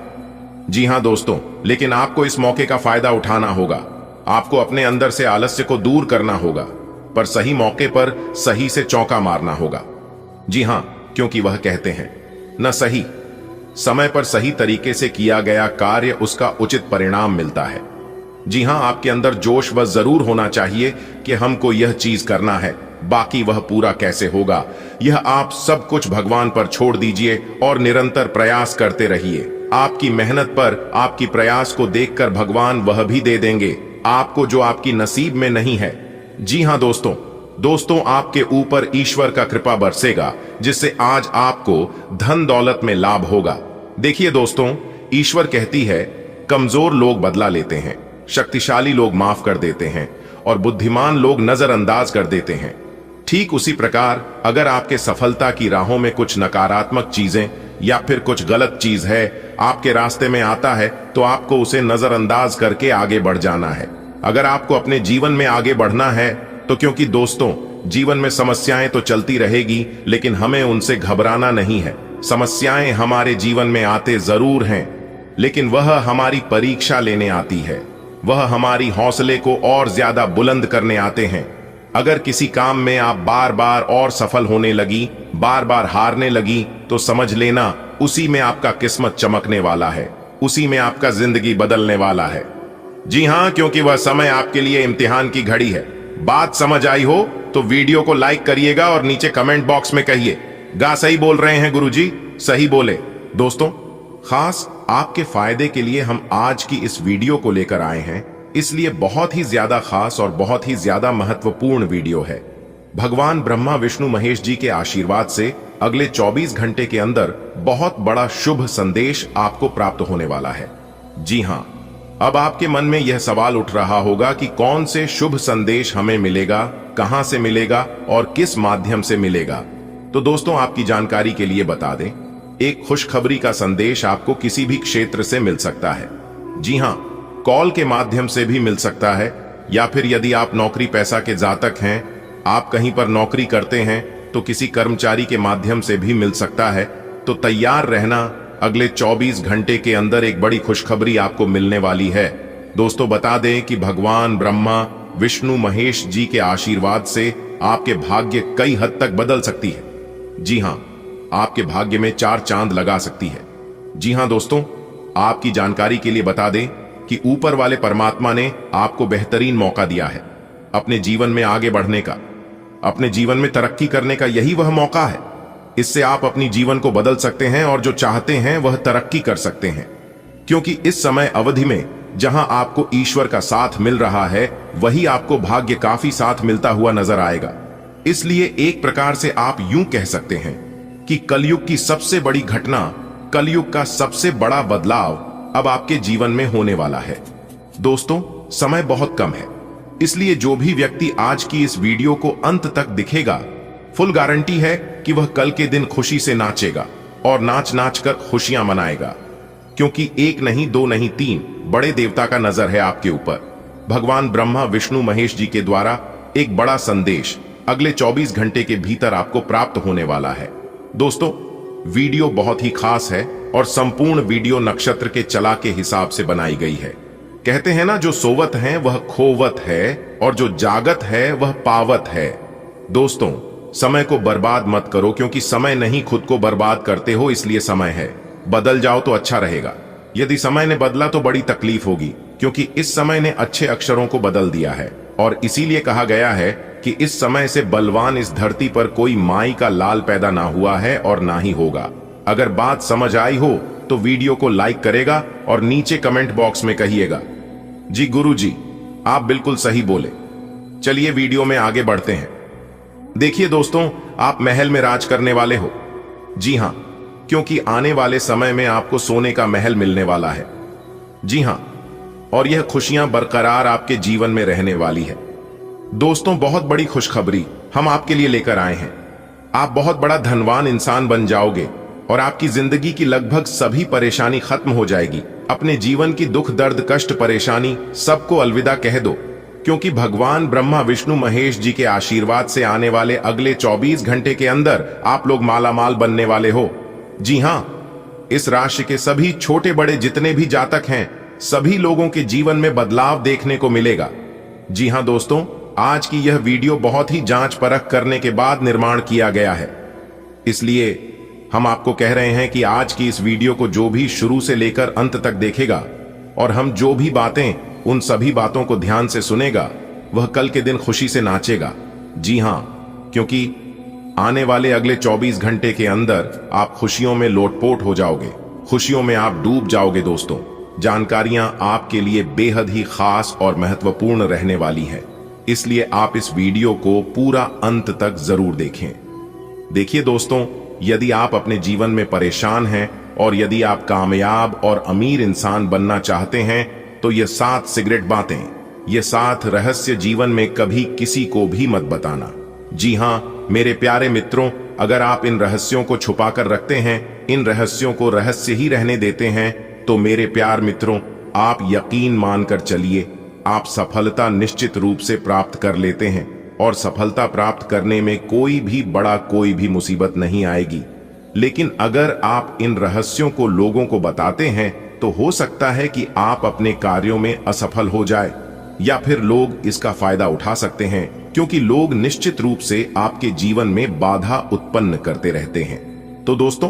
जी हां दोस्तों, लेकिन आपको इस मौके का फायदा उठाना होगा। आपको अपने अंदर से आलस्य को दूर करना होगा, पर सही मौके पर सही से चौका मारना होगा। जी हां, क्योंकि वह कहते हैं न सही समय पर सही तरीके से किया गया कार्य, उसका उचित परिणाम मिलता है। जी हां, आपके अंदर जोश बस जरूर होना चाहिए कि हमको यह चीज करना है, बाकी वह पूरा कैसे होगा, यह आप सब कुछ भगवान पर छोड़ दीजिए और निरंतर प्रयास करते रहिए। आपकी मेहनत पर, आपकी प्रयास को देखकर भगवान वह भी दे देंगे आपको जो आपकी नसीब में नहीं है। जी हां दोस्तों, आपके ऊपर ईश्वर का कृपा बरसेगा, जिससे आज आपको धन दौलत में लाभ होगा। देखिए दोस्तों, ईश्वर कहती है, कमजोर लोग बदला लेते हैं, शक्तिशाली लोग माफ कर देते हैं और बुद्धिमान लोग नजरअंदाज कर देते हैं। ठीक उसी प्रकार अगर आपके सफलता की राहों में कुछ नकारात्मक चीजें या फिर कुछ गलत चीज है आपके रास्ते में आता है, तो आपको उसे नजरअंदाज करके आगे बढ़ जाना है। अगर आपको अपने जीवन में आगे बढ़ना है तो, क्योंकि दोस्तों जीवन में समस्याएं तो चलती रहेगी, लेकिन हमें उनसे घबराना नहीं है। समस्याएं हमारे जीवन में आते जरूर हैं, लेकिन वह हमारी परीक्षा लेने आती है, वह हमारी हौसले को और ज्यादा बुलंद करने आते हैं। अगर किसी काम में आप बार बार और सफल होने लगी, बार बार हारने लगी, तो समझ लेना उसी में आपका किस्मत चमकने वाला है, उसी में आपका जिंदगी बदलने वाला है। जी हां, क्योंकि वह समय आपके लिए इम्तिहान की घड़ी है। बात समझ आई हो तो वीडियो को लाइक करिएगा और नीचे कमेंट बॉक्स में कहिए, गा सही बोल रहे हैं गुरुजी, सही बोले। दोस्तों, खास आपके फायदे के लिए हम आज की इस वीडियो को लेकर आए हैं, इसलिए बहुत ही ज्यादा खास और बहुत ही ज्यादा महत्वपूर्ण वीडियो है। भगवान ब्रह्मा विष्णु महेश जी के आशीर्वाद से अगले 24 घंटे के अंदर बहुत बड़ा शुभ संदेश आपको प्राप्त होने वाला है। जी हां, अब आपके मन में यह सवाल उठ रहा होगा कि कौन से शुभ संदेश हमें मिलेगा, कहां से मिलेगा और किस माध्यम से मिलेगा। तो दोस्तों, आपकी जानकारी के लिए बता दें, एक खुशखबरी का संदेश आपको किसी भी क्षेत्र से मिल सकता है। जी हां, कॉल के माध्यम से भी मिल सकता है, या फिर यदि आप नौकरी पैसा के जातक हैं, आप कहीं पर नौकरी करते हैं, तो किसी कर्मचारी के माध्यम से भी मिल सकता है। तो तैयार रहना, अगले 24 घंटे के अंदर एक बड़ी खुशखबरी आपको मिलने वाली है। दोस्तों, बता दें कि भगवान ब्रह्मा विष्णु महेश जी के आशीर्वाद से आपके भाग्य कई हद तक बदल सकती है। जी हां, आपके भाग्य में 4 चांद लगा सकती है। जी हां दोस्तों, आपकी जानकारी के लिए बता दें कि ऊपर वाले परमात्मा ने आपको बेहतरीन मौका दिया है अपने जीवन में आगे बढ़ने का, अपने जीवन में तरक्की करने का। यही वह मौका है, इससे आप अपनी जीवन को बदल सकते हैं और जो चाहते हैं वह तरक्की कर सकते हैं। क्योंकि इस समय अवधि में जहां आपको ईश्वर का साथ मिल रहा है, वही आपको भाग्य काफी साथ मिलता हुआ नजर आएगा। इसलिए एक प्रकार से आप यूं कह सकते हैं कि कलयुग की सबसे बड़ी घटना, कलयुग का सबसे बड़ा बदलाव अब आपके जीवन में होने वाला है। दोस्तों, समय बहुत कम है, इसलिए जो भी व्यक्ति आज की इस वीडियो को अंत तक दिखेगा, फुल गारंटी है कि वह कल के दिन खुशी से नाचेगा और नाच नाच कर खुशियां मनाएगा। क्योंकि एक नहीं, दो नहीं, 3 बड़े देवता का नजर है आपके ऊपर। भगवान ब्रह्मा विष्णु महेश जी के द्वारा एक बड़ा संदेश अगले 24 घंटे के भीतर आपको प्राप्त होने वाला है। दोस्तों, वीडियो बहुत ही खास है और संपूर्ण वीडियो नक्षत्र के चला के हिसाब से बनाई गई है। कहते हैं ना, जो सोवत है वह खोवत है और जो जागत है वह पावत है। दोस्तों, समय को बर्बाद मत करो, क्योंकि समय नहीं खुद को बर्बाद करते हो, इसलिए समय है। बदल जाओ तो अच्छा रहेगा। यदि समय ने बदला तो बड़ी तकलीफ होगी, क्योंकि इस समय ने अच्छे अक्षरों को बदल दिया है। और इसीलिए कहा गया है कि इस समय से बलवान इस धरती पर कोई माई का लाल पैदा ना हुआ है और ना ही होगा। अगर बात समझ आई हो तो वीडियो को लाइक करेगा और नीचे कमेंट बॉक्स में कहिएगा, जी गुरुजी, आप बिल्कुल सही बोले। चलिए वीडियो में आगे बढ़ते हैं। देखिए दोस्तों, आप महल में राज करने वाले हो। जी हां, क्योंकि आने वाले समय में आपको सोने का महल मिलने वाला है। जी हां, और यह खुशियां बरकरार आपके जीवन में रहने वाली है। दोस्तों, बहुत बड़ी खुशखबरी हम आपके लिए लेकर आए हैं। आप बहुत बड़ा धनवान इंसान बन जाओगे और आपकी जिंदगी की लगभग सभी परेशानी खत्म हो जाएगी। अपने जीवन की दुख दर्द कष्ट परेशानी सबको अलविदा कह दो, क्योंकि भगवान ब्रह्मा विष्णु महेश जी के आशीर्वाद से आने वाले अगले 24 घंटे के अंदर आप लोग मालामाल बनने वाले हो। जी हां, इस राशि के सभी छोटे बड़े जितने भी जातक हैं, सभी लोगों के जीवन में बदलाव देखने को मिलेगा। जी हां दोस्तों, आज की यह वीडियो बहुत ही जांच परख करने के बाद निर्माण किया गया है, इसलिए हम आपको कह रहे हैं कि आज की इस वीडियो को जो भी शुरू से लेकर अंत तक देखेगा और हम जो भी बातें, उन सभी बातों को ध्यान से सुनेगा, वह कल के दिन खुशी से नाचेगा। जी हां, क्योंकि आने वाले अगले 24 घंटे के अंदर आप खुशियों में लोटपोट हो जाओगे, खुशियों में आप डूब जाओगे दोस्तों। जानकारियां आपके लिए बेहद ही खास और महत्वपूर्ण रहने वाली है, इसलिए आप इस वीडियो को पूरा अंत तक जरूर देखें। देखिए दोस्तों, यदि आप अपने जीवन में परेशान हैं और यदि आप कामयाब और अमीर इंसान बनना चाहते हैं तो ये 7 सिगरेट बातें, ये 7 रहस्य जीवन में कभी किसी को भी मत बताना। जी हाँ मेरे प्यारे मित्रों, अगर आप इन रहस्यों को छुपा कर रखते हैं, इन रहस्यों को रहस्य ही रहने देते हैं, तो मेरे प्यार मित्रों, आप यकीन मानकर चलिए, आप सफलता निश्चित रूप से प्राप्त कर लेते हैं और सफलता प्राप्त करने में कोई भी मुसीबत नहीं आएगी। लेकिन अगर आप इन रहस्यों को लोगों को बताते हैं तो हो सकता है कि आप अपने कार्यों में असफल हो जाए, या फिर लोग इसका फायदा उठा सकते हैं, क्योंकि लोग निश्चित रूप से आपके जीवन में बाधा उत्पन्न करते रहते हैं। तो दोस्तों,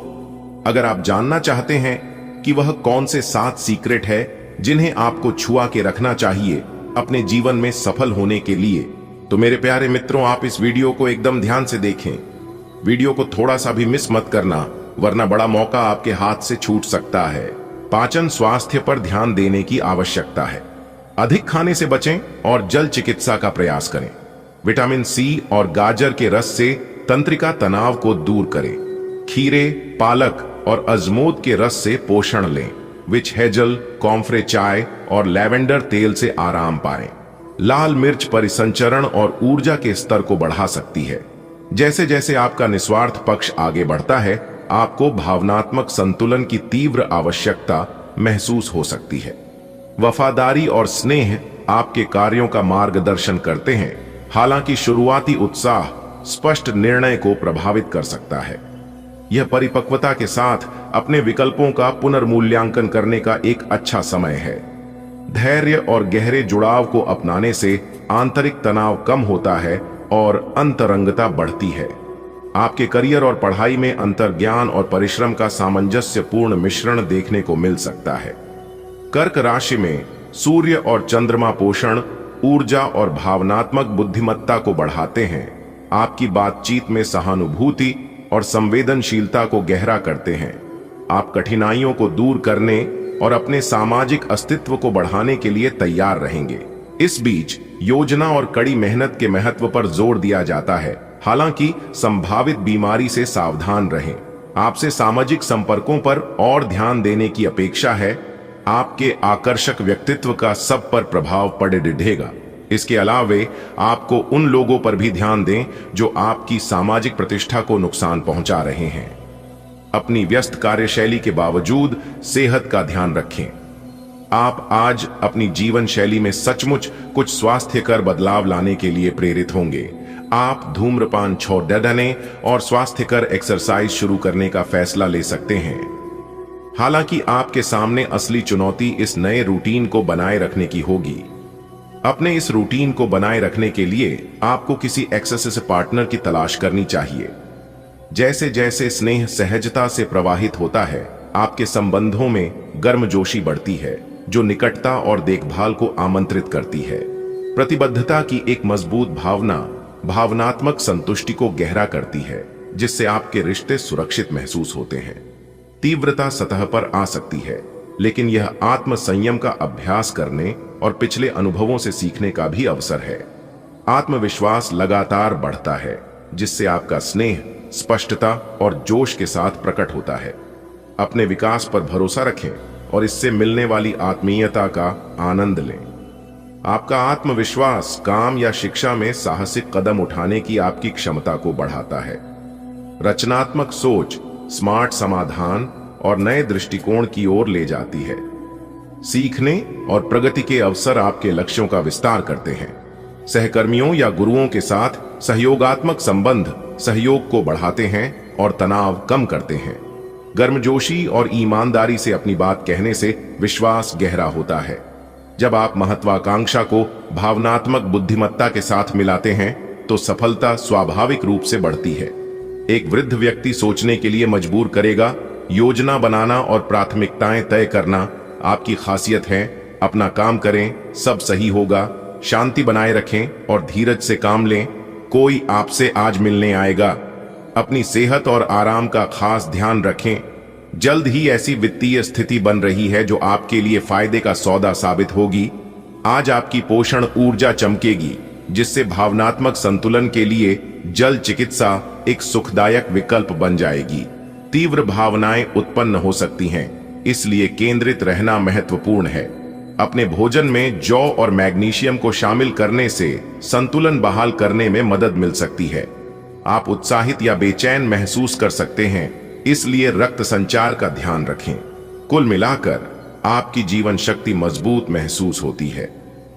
अगर आप जानना चाहते हैं कि वह कौन से 7 सीक्रेट है जिन्हें आपको छुआ के रखना चाहिए अपने जीवन में सफल होने के लिए, तो मेरे प्यारे मित्रों, आप इस वीडियो को एकदम ध्यान से देखें। वीडियो को थोड़ा सा भी मिस मत करना, वरना बड़ा मौका आपके हाथ से छूट सकता है। पाचन स्वास्थ्य पर ध्यान देने की आवश्यकता है। अधिक खाने से बचें और जल चिकित्सा का प्रयास करें। विटामिन सी और गाजर के रस से तंत्रिका तनाव को दूर करें। खीरे, पालक और अजमोद के रस से पोषण लें। विच हेजल, कॉम्फ्रे चाय और लैवेंडर तेल से आराम पाएं। लाल मिर्च परिसंचरण और ऊर्जा के स्तर को बढ़ा सकती है। जैसे जैसे आपका निस्वार्थ पक्ष आगे बढ़ता है, आपको भावनात्मक संतुलन की तीव्र आवश्यकता महसूस हो सकती है। वफादारी और स्नेह आपके कार्यों का मार्गदर्शन करते हैं, हालांकि शुरुआती उत्साह स्पष्ट निर्णय को प्रभावित कर सकता है। यह परिपक्वता के साथ अपने विकल्पों का पुनर्मूल्यांकन करने का एक अच्छा समय है। धैर्य और गहरे जुड़ाव को अपनाने से आंतरिक तनाव कम होता है और अंतरंगता बढ़ती है। आपके करियर और पढ़ाई में अंतर्ज्ञान और परिश्रम का सामंजस्यपूर्ण मिश्रण देखने को मिल सकता है। कर्क राशि में सूर्य और चंद्रमा पोषण, ऊर्जा और भावनात्मक बुद्धिमत्ता को बढ़ाते हैं। आपकी बातचीत में सहानुभूति और संवेदनशीलता को गहरा करते हैं। आप कठिनाइयों को दूर करने और अपने सामाजिक अस्तित्व को बढ़ाने के लिए तैयार रहेंगे। इस बीच योजना और कड़ी मेहनत के महत्व पर जोर दिया जाता है, हालांकि संभावित बीमारी से सावधान रहें। आपसे सामाजिक संपर्कों पर और ध्यान देने की अपेक्षा है। आपके आकर्षक व्यक्तित्व का सब पर प्रभाव पड़ेगा। इसके अलावे आपको उन लोगों पर भी ध्यान दें जो आपकी सामाजिक प्रतिष्ठा को नुकसान पहुंचा रहे हैं। अपनी व्यस्त कार्यशैली के बावजूद सेहत का ध्यान रखें। आप आज अपनी जीवन शैली में सचमुच कुछ स्वास्थ्यकर बदलाव लाने के लिए प्रेरित होंगे। आप धूम्रपान छोड़ देने और स्वास्थ्यकर एक्सरसाइज शुरू करने का फैसला ले सकते हैं। हालांकि आपके सामने असली चुनौती इस नए रूटीन को बनाए रखने की होगी। अपने इस रूटीन को बनाए रखने के लिए आपको किसी एक्सरसाइज पार्टनर की तलाश करनी चाहिए। जैसे जैसे स्नेह सहजता से प्रवाहित होता है, आपके संबंधों में गर्मजोशी बढ़ती है, जो निकटता और देखभाल को आमंत्रित करती है। प्रतिबद्धता की एक मजबूत भावना भावनात्मक संतुष्टि को गहरा करती है, जिससे आपके रिश्ते सुरक्षित महसूस होते हैं। तीव्रता सतह पर आ सकती है, लेकिन यह आत्म संयम का अभ्यास करने और पिछले अनुभवों से सीखने का भी अवसर है। आत्मविश्वास लगातार बढ़ता है, जिससे आपका स्नेह स्पष्टता और जोश के साथ प्रकट होता है। अपने विकास पर भरोसा रखें और इससे मिलने वाली आत्मीयता का आनंद लें। आपका आत्मविश्वास काम या शिक्षा में साहसिक कदम उठाने की आपकी क्षमता को बढ़ाता है। रचनात्मक सोच स्मार्ट समाधान और नए दृष्टिकोण की ओर ले जाती है। सीखने और प्रगति के अवसर आपके लक्ष्यों का विस्तार करते हैं। सहकर्मियों या गुरुओं के साथ सहयोगात्मक संबंध सहयोग को बढ़ाते हैं और तनाव कम करते हैं। गर्मजोशी और ईमानदारी से अपनी बात कहने से विश्वास गहरा होता है। जब आप महत्वाकांक्षा को भावनात्मक बुद्धिमत्ता के साथ मिलाते हैं तो सफलता स्वाभाविक रूप से बढ़ती है। एक वृद्ध व्यक्ति सोचने के लिए मजबूर करेगा। योजना बनाना और प्राथमिकताएं तय करना आपकी खासियत है। अपना काम करें, सब सही होगा। शांति बनाए रखें और धीरज से काम लें। कोई आपसे आज मिलने आएगा। अपनी सेहत और आराम का खास ध्यान रखें। जल्द ही ऐसी वित्तीय स्थिति बन रही है जो आपके लिए फायदे का सौदा साबित होगी। आज आपकी पोषण ऊर्जा चमकेगी, जिससे भावनात्मक संतुलन के लिए जल चिकित्सा एक सुखदायक विकल्प बन जाएगी। तीव्र भावनाएं उत्पन्न हो सकती हैं, इसलिए केंद्रित रहना महत्वपूर्ण है। अपने भोजन में जौ और मैग्नीशियम को शामिल करने से संतुलन बहाल करने में मदद मिल सकती है। आप उत्साहित या बेचैन महसूस कर सकते हैं, इसलिए रक्त संचार का ध्यान रखें। कुल मिलाकर आपकी जीवन शक्ति मजबूत महसूस होती है।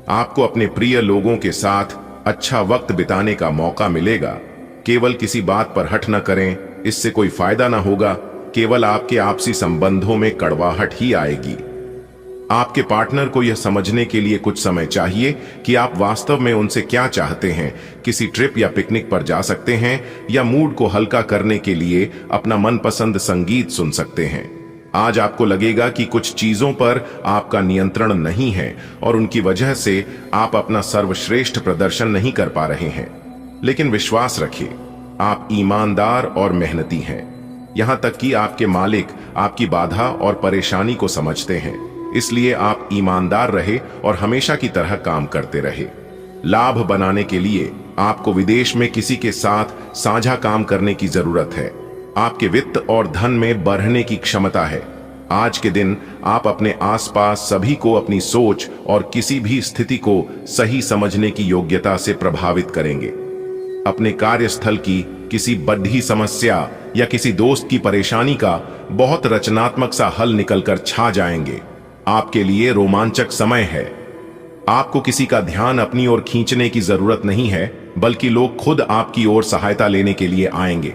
आपको अपने प्रिय लोगों के साथ अच्छा वक्त बिताने का मौका मिलेगा। केवल किसी बात पर हट न करें, इससे कोई फायदा ना होगा। केवल आपके आपसी संबंधों में कड़वाहट ही आएगी। आपके पार्टनर को यह समझने के लिए कुछ समय चाहिए कि आप वास्तव में उनसे क्या चाहते हैं। किसी ट्रिप या पिकनिक पर जा सकते हैं या मूड को हल्का करने के लिए अपना मनपसंद संगीत सुन सकते हैं। आज आपको लगेगा कि कुछ चीजों पर आपका नियंत्रण नहीं है और उनकी वजह से आप अपना सर्वश्रेष्ठ प्रदर्शन नहीं कर पा रहे हैं। लेकिन विश्वास रखिए, आप ईमानदार और मेहनती हैं। यहां तक कि आपके मालिक आपकी बाधा और परेशानी को समझते हैं। इसलिए आप ईमानदार रहे और हमेशा की तरह काम करते रहे। लाभ बनाने के लिए आपको विदेश में किसी के साथ साझा काम करने की जरूरत है। आपके वित्त और धन में बढ़ने की क्षमता है। आज के दिन आप अपने आसपास सभी को अपनी सोच और किसी भी स्थिति को सही समझने की योग्यता से प्रभावित करेंगे। अपने कार्यस्थल की किसी बड़ी समस्या या किसी दोस्त की परेशानी का बहुत रचनात्मक सा हल निकलकर छा जाएंगे। आपके लिए रोमांचक समय है। आपको किसी का ध्यान अपनी ओर खींचने की जरूरत नहीं है, बल्कि लोग खुद आपकी ओर सहायता लेने के लिए आएंगे।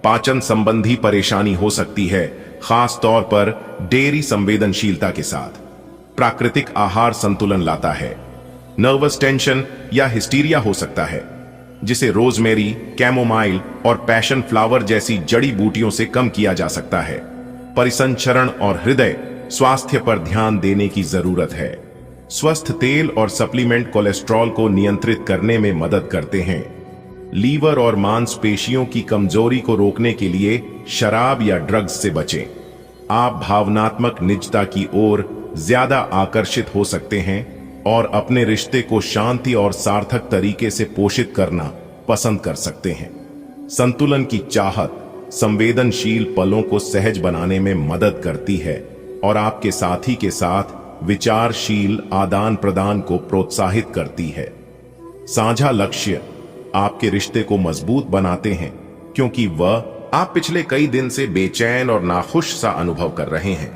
पाचन संबंधी परेशानी हो सकती है, खास तौर पर डेयरी संवेदनशीलता के साथ। प्राकृतिक आहार संतुलन लाता है। नर्वस टेंशन या हिस्टीरिया हो सकता है, जिसे रोजमेरी, कैमोमाइल और पैशन फ्लावर जैसी जड़ी बूटियों से कम किया जा सकता है। परिसंचरण और हृदय स्वास्थ्य पर ध्यान देने की जरूरत है। स्वस्थ तेल और सप्लीमेंट कोलेस्ट्रॉल को नियंत्रित करने में मदद करते हैं। लीवर और मांसपेशियों की कमजोरी को रोकने के लिए शराब या ड्रग्स से बचें। आप भावनात्मक निजता की ओर ज्यादा आकर्षित हो सकते हैं और अपने रिश्ते को शांति और सार्थक तरीके से पोषित करना पसंद कर सकते हैं। संतुलन की चाहत संवेदनशील पलों को सहज बनाने में मदद करती है और आपके साथी के साथ विचारशील आदान प्रदान को प्रोत्साहित करती है। साझा लक्ष्य आपके रिश्ते को मजबूत बनाते हैं, क्योंकि आप पिछले कई दिन से बेचैन और नाखुश सा अनुभव कर रहे हैं।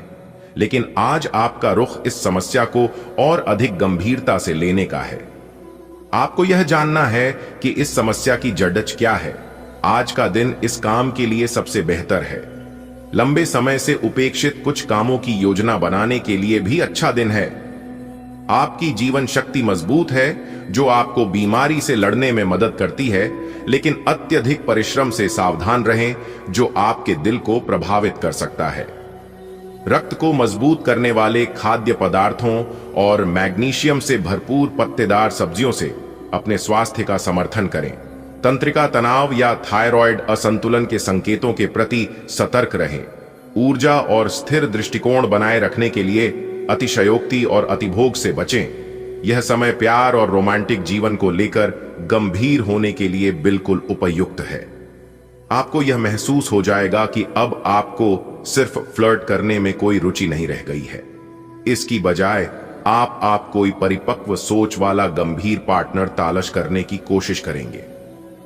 लेकिन आज आपका रुख इस समस्या को और अधिक गंभीरता से लेने का है। आपको यह जानना है कि इस समस्या की जड़च क्या है। आज का दिन इस काम के लिए सबसे बेहतर है। लंबे समय से उपेक्षित कुछ कामों की योजना बनाने के लिए भी अच्छा दिन है। आपकी जीवन शक्ति मजबूत है, जो आपको बीमारी से लड़ने में मदद करती है, लेकिन अत्यधिक परिश्रम से सावधान रहें, जो आपके दिल को प्रभावित कर सकता है। रक्त को मजबूत करने वाले खाद्य पदार्थों और मैग्नीशियम से भरपूर पत्तेदार सब्जियों से अपने स्वास्थ्य का समर्थन करें। तंत्रिका तनाव या थायराइड असंतुलन के संकेतों के प्रति सतर्क रहें। ऊर्जा और स्थिर दृष्टिकोण बनाए रखने के लिए अतिशयोक्ति और अतिभोग से बचें। यह समय प्यार और रोमांटिक जीवन को लेकर गंभीर होने के लिए बिल्कुल उपयुक्त है। आपको यह महसूस हो जाएगा कि अब आपको सिर्फ फ्लर्ट करने में कोई रुचि नहीं रह गई है। इसकी बजाय आप कोई परिपक्व सोच वाला गंभीर पार्टनर तलाश करने की कोशिश करेंगे।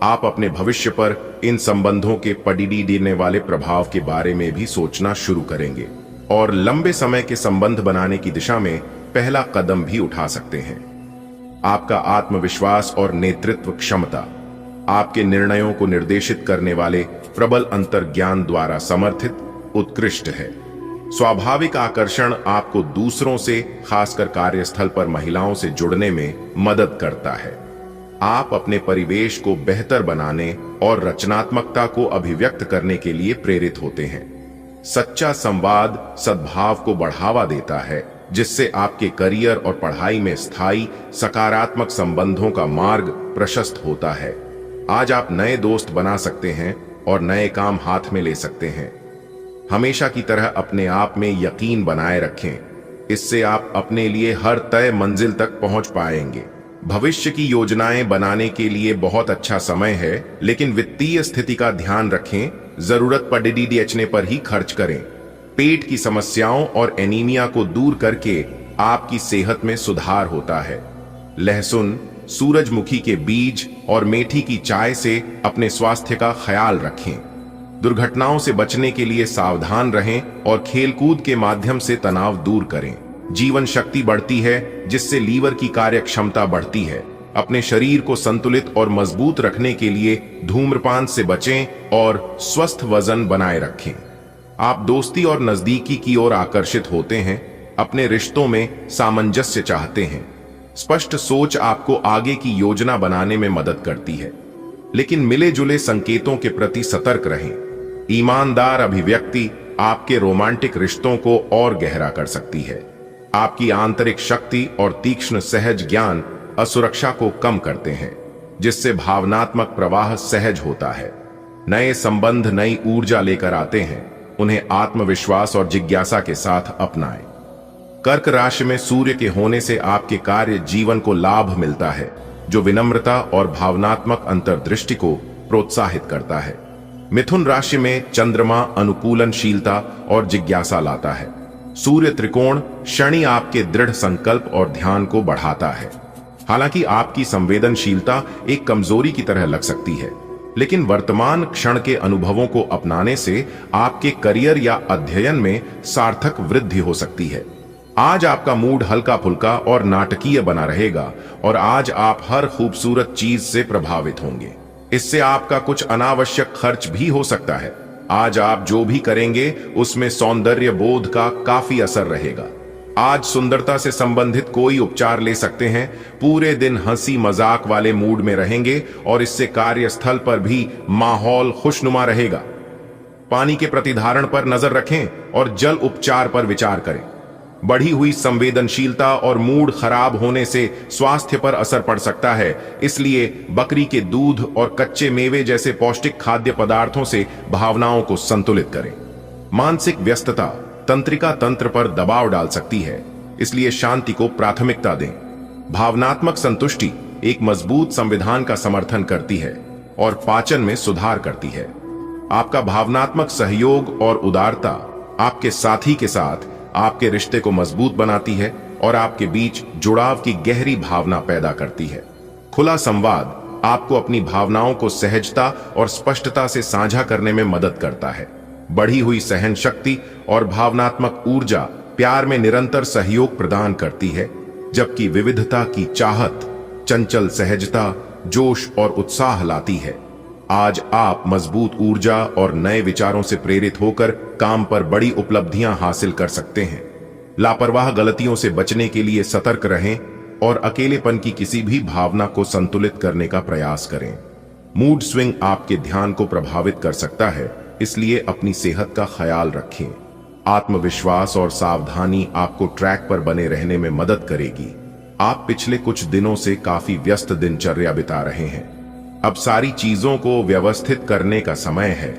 आप अपने भविष्य पर इन संबंधों के पड़ीडी देने वाले प्रभाव के बारे में भी सोचना शुरू करेंगे और लंबे समय के संबंध बनाने की दिशा में पहला कदम भी उठा सकते हैं। आपका आत्मविश्वास और नेतृत्व क्षमता आपके निर्णयों को निर्देशित करने वाले प्रबल अंतर्ज्ञान द्वारा समर्थित उत्कृष्ट है। स्वाभाविक आकर्षण आपको दूसरों से, खासकर कार्यस्थल पर महिलाओं से जुड़ने में मदद करता है। आप अपने परिवेश को बेहतर बनाने और रचनात्मकता को अभिव्यक्त करने के लिए प्रेरित होते हैं। सच्चा संवाद सद्भाव को बढ़ावा देता है, जिससे आपके करियर और पढ़ाई में स्थायी सकारात्मक संबंधों का मार्ग प्रशस्त होता है। आज आप नए दोस्त बना सकते हैं और नए काम हाथ में ले सकते हैं। हमेशा की तरह अपने आप में यकीन बनाए रखें, इससे आप अपने लिए हर तय मंजिल तक पहुंच पाएंगे। भविष्य की योजनाएं बनाने के लिए बहुत अच्छा समय है, लेकिन वित्तीय स्थिति का ध्यान रखें, जरूरत पर डीडीएचने पर ही खर्च करें। पेट की समस्याओं और एनीमिया को दूर करके आपकी सेहत में सुधार होता है। लहसुन, सूरजमुखी के बीज और मेथी की चाय से अपने स्वास्थ्य का ख्याल रखें। दुर्घटनाओं से बचने के लिए सावधान रहें और खेलकूद के माध्यम से तनाव दूर करें। जीवन शक्ति बढ़ती है, जिससे लीवर की कार्य क्षमता बढ़ती है। अपने शरीर को संतुलित और मजबूत रखने के लिए धूम्रपान से बचें और स्वस्थ वजन बनाए रखें। आप दोस्ती और नजदीकी की ओर आकर्षित होते हैं, अपने रिश्तों में सामंजस्य चाहते हैं। स्पष्ट सोच आपको आगे की योजना बनाने में मदद करती है, लेकिन मिले जुले संकेतों के प्रति सतर्क रहें। ईमानदार अभिव्यक्ति आपके रोमांटिक रिश्तों को और गहरा कर सकती है। आपकी आंतरिक शक्ति और तीक्ष्ण सहज ज्ञान असुरक्षा को कम करते हैं, जिससे भावनात्मक प्रवाह सहज होता है। नए संबंध नई ऊर्जा लेकर आते हैं, उन्हें आत्मविश्वास और जिज्ञासा के साथ अपनाएं। कर्क राशि में सूर्य के होने से आपके कार्य जीवन को लाभ मिलता है, जो विनम्रता और भावनात्मक अंतर्दृष्टि को प्रोत्साहित करता है। मिथुन राशि में चंद्रमा अनुकूलनशीलता और जिज्ञासा लाता है। सूर्य त्रिकोण शनि आपके दृढ़ संकल्प और ध्यान को बढ़ाता है। हालांकि आपकी संवेदनशीलता एक कमजोरी की तरह लग सकती है, लेकिन वर्तमान क्षण के अनुभवों को अपनाने से आपके करियर या अध्ययन में सार्थक वृद्धि हो सकती है। आज आपका मूड हल्का फुल्का और नाटकीय बना रहेगा और आज आप हर खूबसूरत चीज से प्रभावित होंगे। इससे आपका कुछ अनावश्यक खर्च भी हो सकता है। आज आप जो भी करेंगे उसमें सौंदर्य बोध का काफी असर रहेगा। आज सुंदरता से संबंधित कोई उपचार ले सकते हैं। पूरे दिन हंसी मजाक वाले मूड में रहेंगे और इससे कार्यस्थल पर भी माहौल खुशनुमा रहेगा। पानी के प्रतिधारण पर नजर रखें और जल उपचार पर विचार करें। बढ़ी हुई संवेदनशीलता और मूड खराब होने से स्वास्थ्य पर असर पड़ सकता है, इसलिए बकरी के दूध और कच्चे मेवे जैसे पौष्टिक खाद्य पदार्थों से भावनाओं को संतुलित करें। मानसिक व्यस्तता तंत्रिका तंत्र पर दबाव डाल सकती है, इसलिए शांति को प्राथमिकता दें। भावनात्मक संतुष्टि एक मजबूत संविधान का समर्थन करती है और पाचन में सुधार करती है। आपका भावनात्मक सहयोग और उदारता आपके साथी के साथ आपके रिश्ते को मजबूत बनाती है और आपके बीच जुड़ाव की गहरी भावना पैदा करती है। खुला संवाद आपको अपनी भावनाओं को सहजता और स्पष्टता से साझा करने में मदद करता है। बढ़ी हुई सहन शक्ति और भावनात्मक ऊर्जा प्यार में निरंतर सहयोग प्रदान करती है, जबकि विविधता की चाहत चंचल सहजता, जोश और उत्साह लाती है। आज आप मजबूत ऊर्जा और नए विचारों से प्रेरित होकर काम पर बड़ी उपलब्धियां हासिल कर सकते हैं। लापरवाह गलतियों से बचने के लिए सतर्क रहें और अकेलेपन की किसी भी भावना को संतुलित करने का प्रयास करें। मूड स्विंग आपके ध्यान को प्रभावित कर सकता है, इसलिए अपनी सेहत का ख्याल रखें। आत्मविश्वास और सावधानी आपको ट्रैक पर बने रहने में मदद करेगी। आप पिछले कुछ दिनों से काफी व्यस्त दिनचर्या बिता रहे हैं। अब सारी चीजों को व्यवस्थित करने का समय है।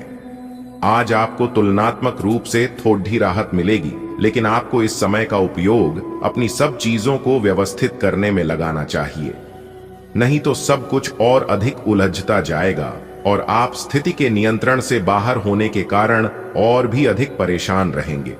आज आपको तुलनात्मक रूप से थोड़ी राहत मिलेगी, लेकिन आपको इस समय का उपयोग अपनी सब चीजों को व्यवस्थित करने में लगाना चाहिए, नहीं तो सब कुछ और अधिक उलझता जाएगा और आप स्थिति के नियंत्रण से बाहर होने के कारण और भी अधिक परेशान रहेंगे।